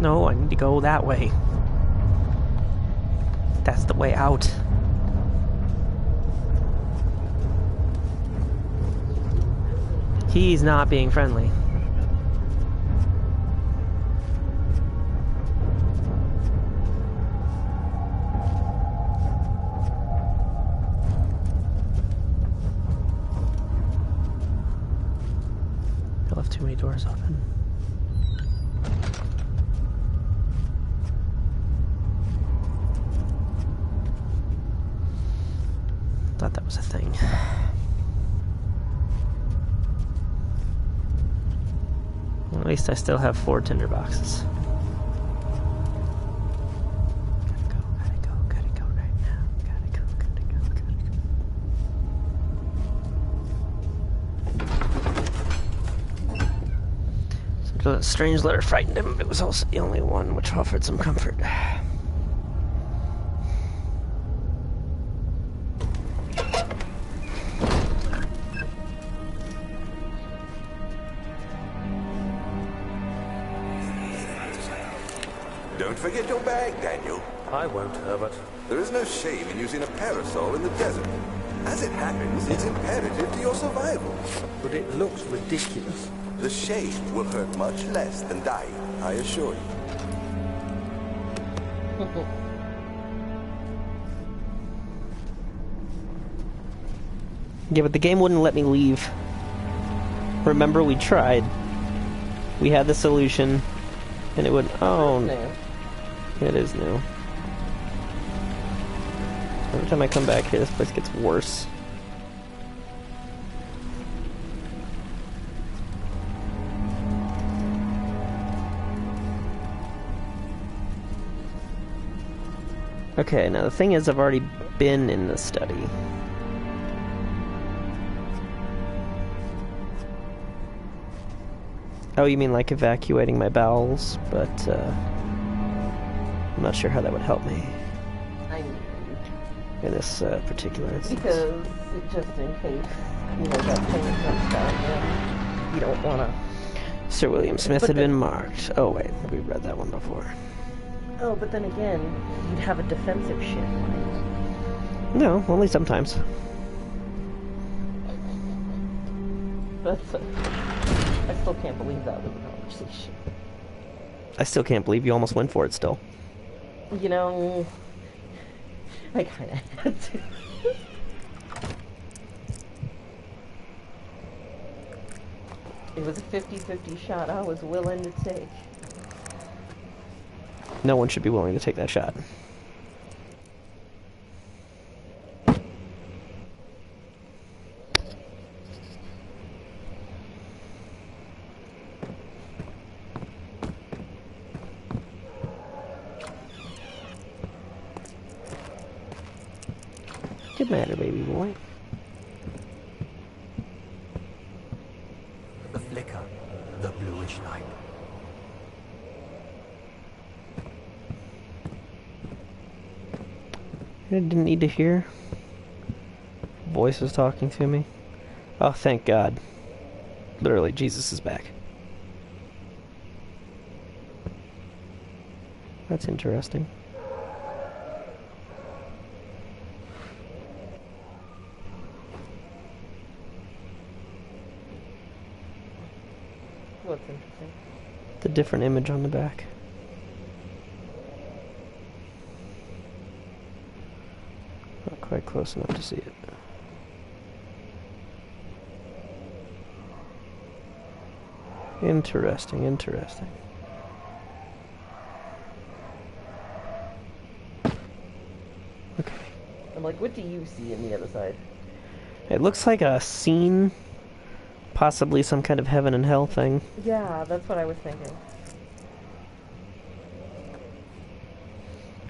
No, I need to go that way. That's the way out. He's not being friendly. I left too many doors open. Thought that was a thing. Well, at least I still have 4 tinder boxes. Gotta go right now. Gotta go. So the strange letter frightened him, but it was also the only one which offered some comfort. Don't forget your bag, Daniel. I won't, Herbert. There is no shame in using a parasol in the desert. As it happens, it's imperative to your survival. But it looks ridiculous. The shade will hurt much less than dying, I assure you. Yeah, but the game wouldn't let me leave. Remember, we tried. We had the solution, and it would... Oh, no. It is new. Every time I come back here, this place gets worse. Okay, now the thing is, I've already been in the study. Oh, you mean like evacuating my bowels? But, I'm not sure how that would help me. I mean... in this particular instance. Because, just in case, you know, that thing comes down, you don't want to... Sir William Smith had been marked. Oh, wait, we read that one before. Oh, but then again, you'd have a defensive ship, right? No, only sometimes. That's... I still can't believe that was a conversation. I still can't believe you almost went for it still. You know... I kind of had to. It was a 50-50 shot I was willing to take. No one should be willing to take that shot. What's the matter, baby boy? The flicker, the bluish light. I didn't need to hear voices talking to me. Oh, thank God. Literally, Jesus is back. That's interesting. What's interesting? The different image on the back. Not quite close enough to see it. Interesting, interesting. Okay. I'm like, what do you see on the other side? It looks like a scene, possibly some kind of heaven and hell thing. Yeah, that's what I was thinking.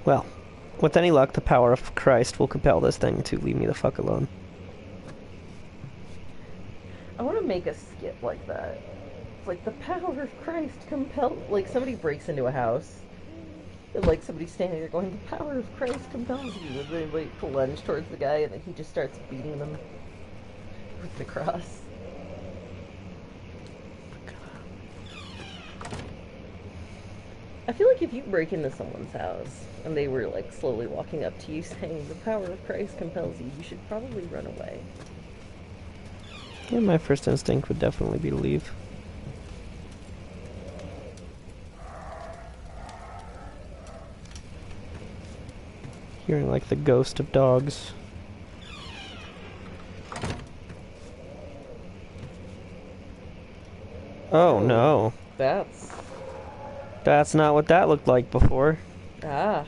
Well, with any luck, the power of Christ will compel this thing to leave me the fuck alone. I want to make a skit like that. It's like the power of Christ compels. Like somebody breaks into a house, and like somebody's standing there going, "The power of Christ compels you," and they like lunge towards the guy, and then he just starts beating them with the cross. I feel like if you break into someone's house and they were like slowly walking up to you saying, "The power of Christ compels you," you should probably run away. Yeah, my first instinct would definitely be to leave. Hearing like the ghost of dogs. Oh no. That's not what that looked like before. Ah.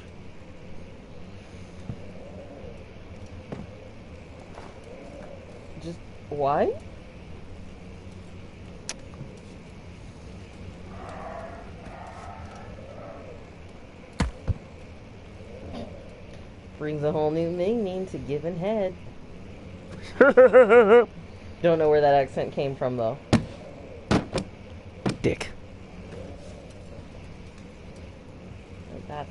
Just why? Brings a whole new meaning to giving head. Don't know where that accent came from though. Dick. That's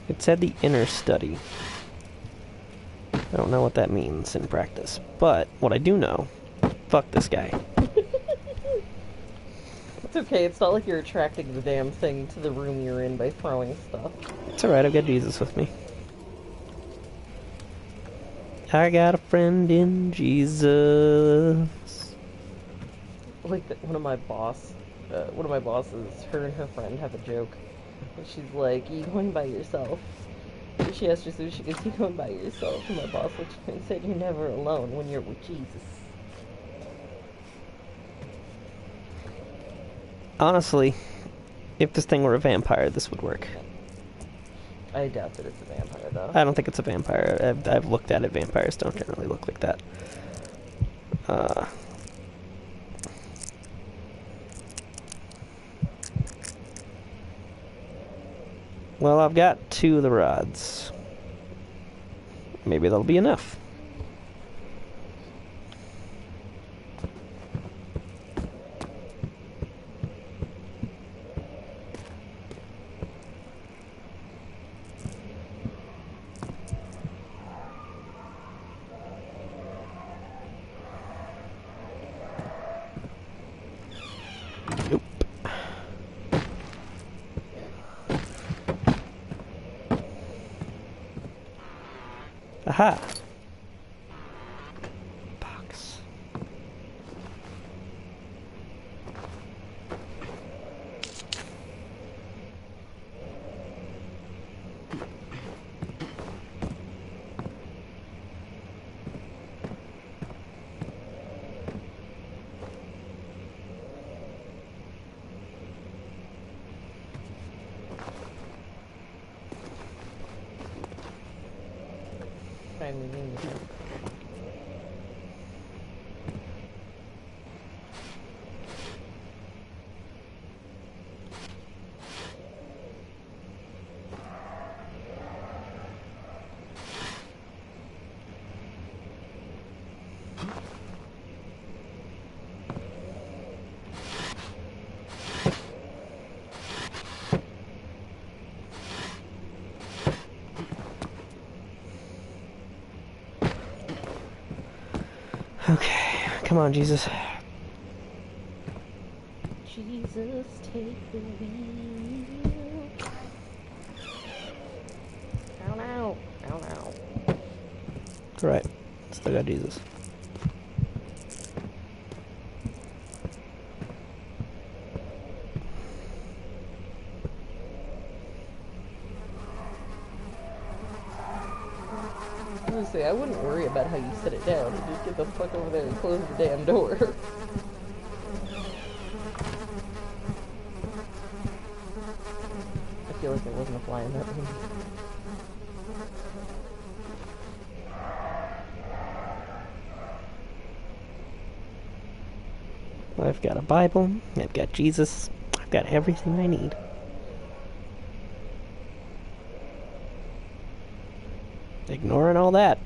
It said the inner study. I don't know what that means in practice, but what I do know, fuck this guy. It's okay, it's not like you're attracting the damn thing to the room you're in by throwing stuff. It's alright, I've got Jesus with me. I got a friend in Jesus. Like one of my bosses, her and her friend have a joke. And she's like, "Are you going by yourself?" And she asked her, so she goes, "You going by yourself?" And my boss looked at her and said, "You're never alone when you're with Jesus." Honestly, if this thing were a vampire, this would work. I doubt that it's a vampire, though. I don't think it's a vampire. I've looked at it. Vampires don't generally look like that. Well, I've got 2 of the rods. Maybe that'll be enough. Nope. Aha! Box. Okay, come on, Jesus. Jesus, take the wheel. Ow, ow, ow, ow. It's alright. Still got Jesus. Honestly, I wouldn't worry about how you set it down. Just get the fuck over there and close the damn door. I feel like there wasn't a fly in that room. I've got a Bible. I've got Jesus. I've got everything I need. Ignoring all that.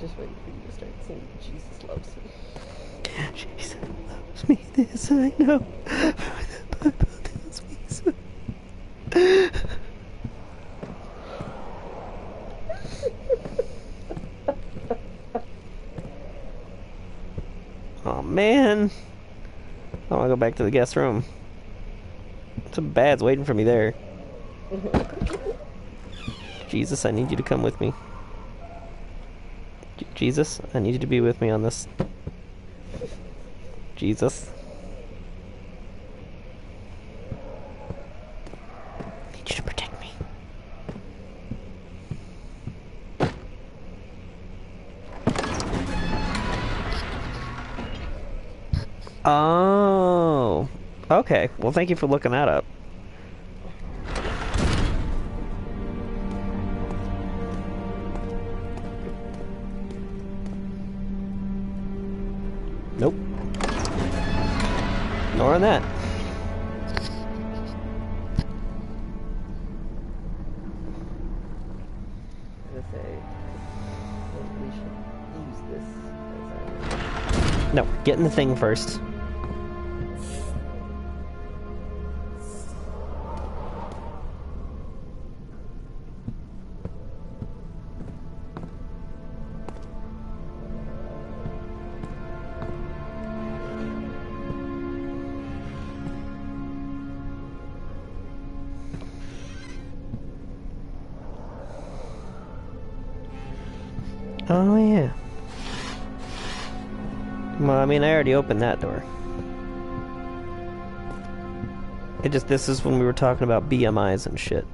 Just waiting for you to start singing Jesus Loves Me. Jesus loves me, this I know. For the Bible tells me so. Oh man. I want to go back to the guest room. Some bad's waiting for me there. Jesus, I need you to come with me. Jesus, I need you to be with me on this. Jesus. I need you to protect me. Oh. Okay. Well, thank you for looking that up. Nope. Nor on that. I was gonna say, we should use this as a... No, get in the thing first. Oh, yeah. Well, I mean, I already opened that door. This is when we were talking about BMIs and shit.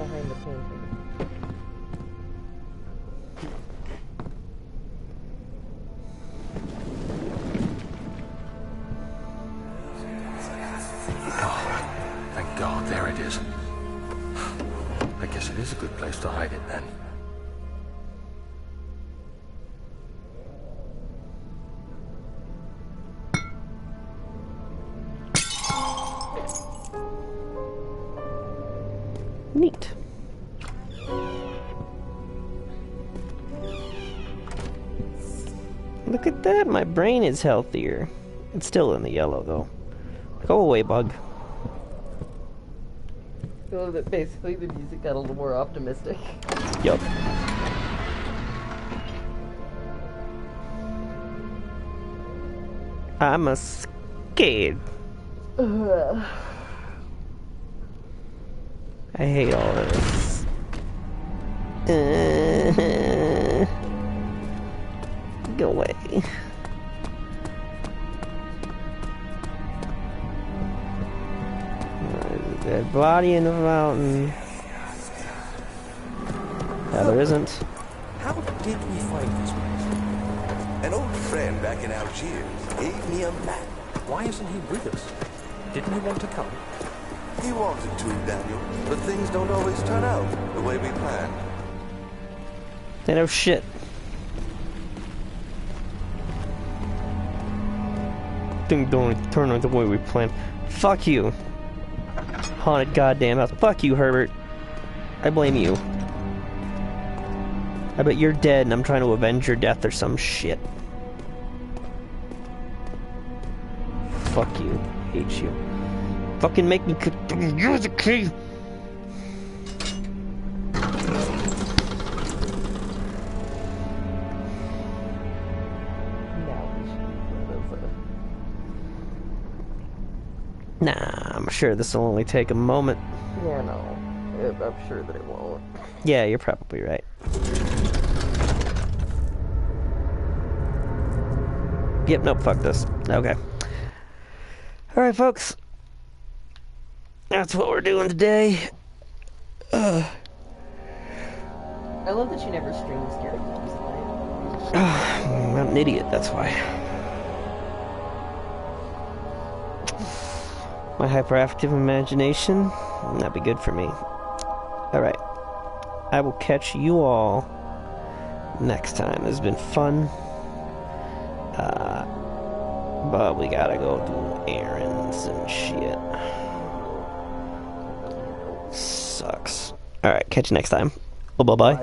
behind the painting. Thank God, there it is. I guess it is a good place to hide it then. Neat. Look at that, my brain is healthier. It's still in the yellow though. Go away, bug. So that basically the music got a little more optimistic. Yup. I'm a scared. I hate all of this. Go away. Dead body in the mountain. No, there isn't. How did we find this place? An old friend back in Algiers gave me a map. Why isn't he with us? Didn't he want to come? He wanted to, Daniel, but things don't always turn out the way we planned. They know shit. Things don't turn out the way we planned. Fuck you. haunted goddamn house. Fuck you, Herbert. I blame you. I bet you're dead and I'm trying to avenge your death or some shit. Fuck you. Hate you. Fucking make me use the key! Nah, I'm sure this will only take a moment. Yeah, no. I'm sure that it won't. Yeah, you're probably right. Yep, nope, fuck this. Okay. Alright, folks. That's what we're doing today. I love that you never stream scary games tonight. I'm an idiot, that's why. My hyperactive imagination, that'd be good for me. Alright. I will catch you all next time. It's been fun. But we gotta go do errands and shit. Sucks. Alright, catch you next time. Well, bye-bye.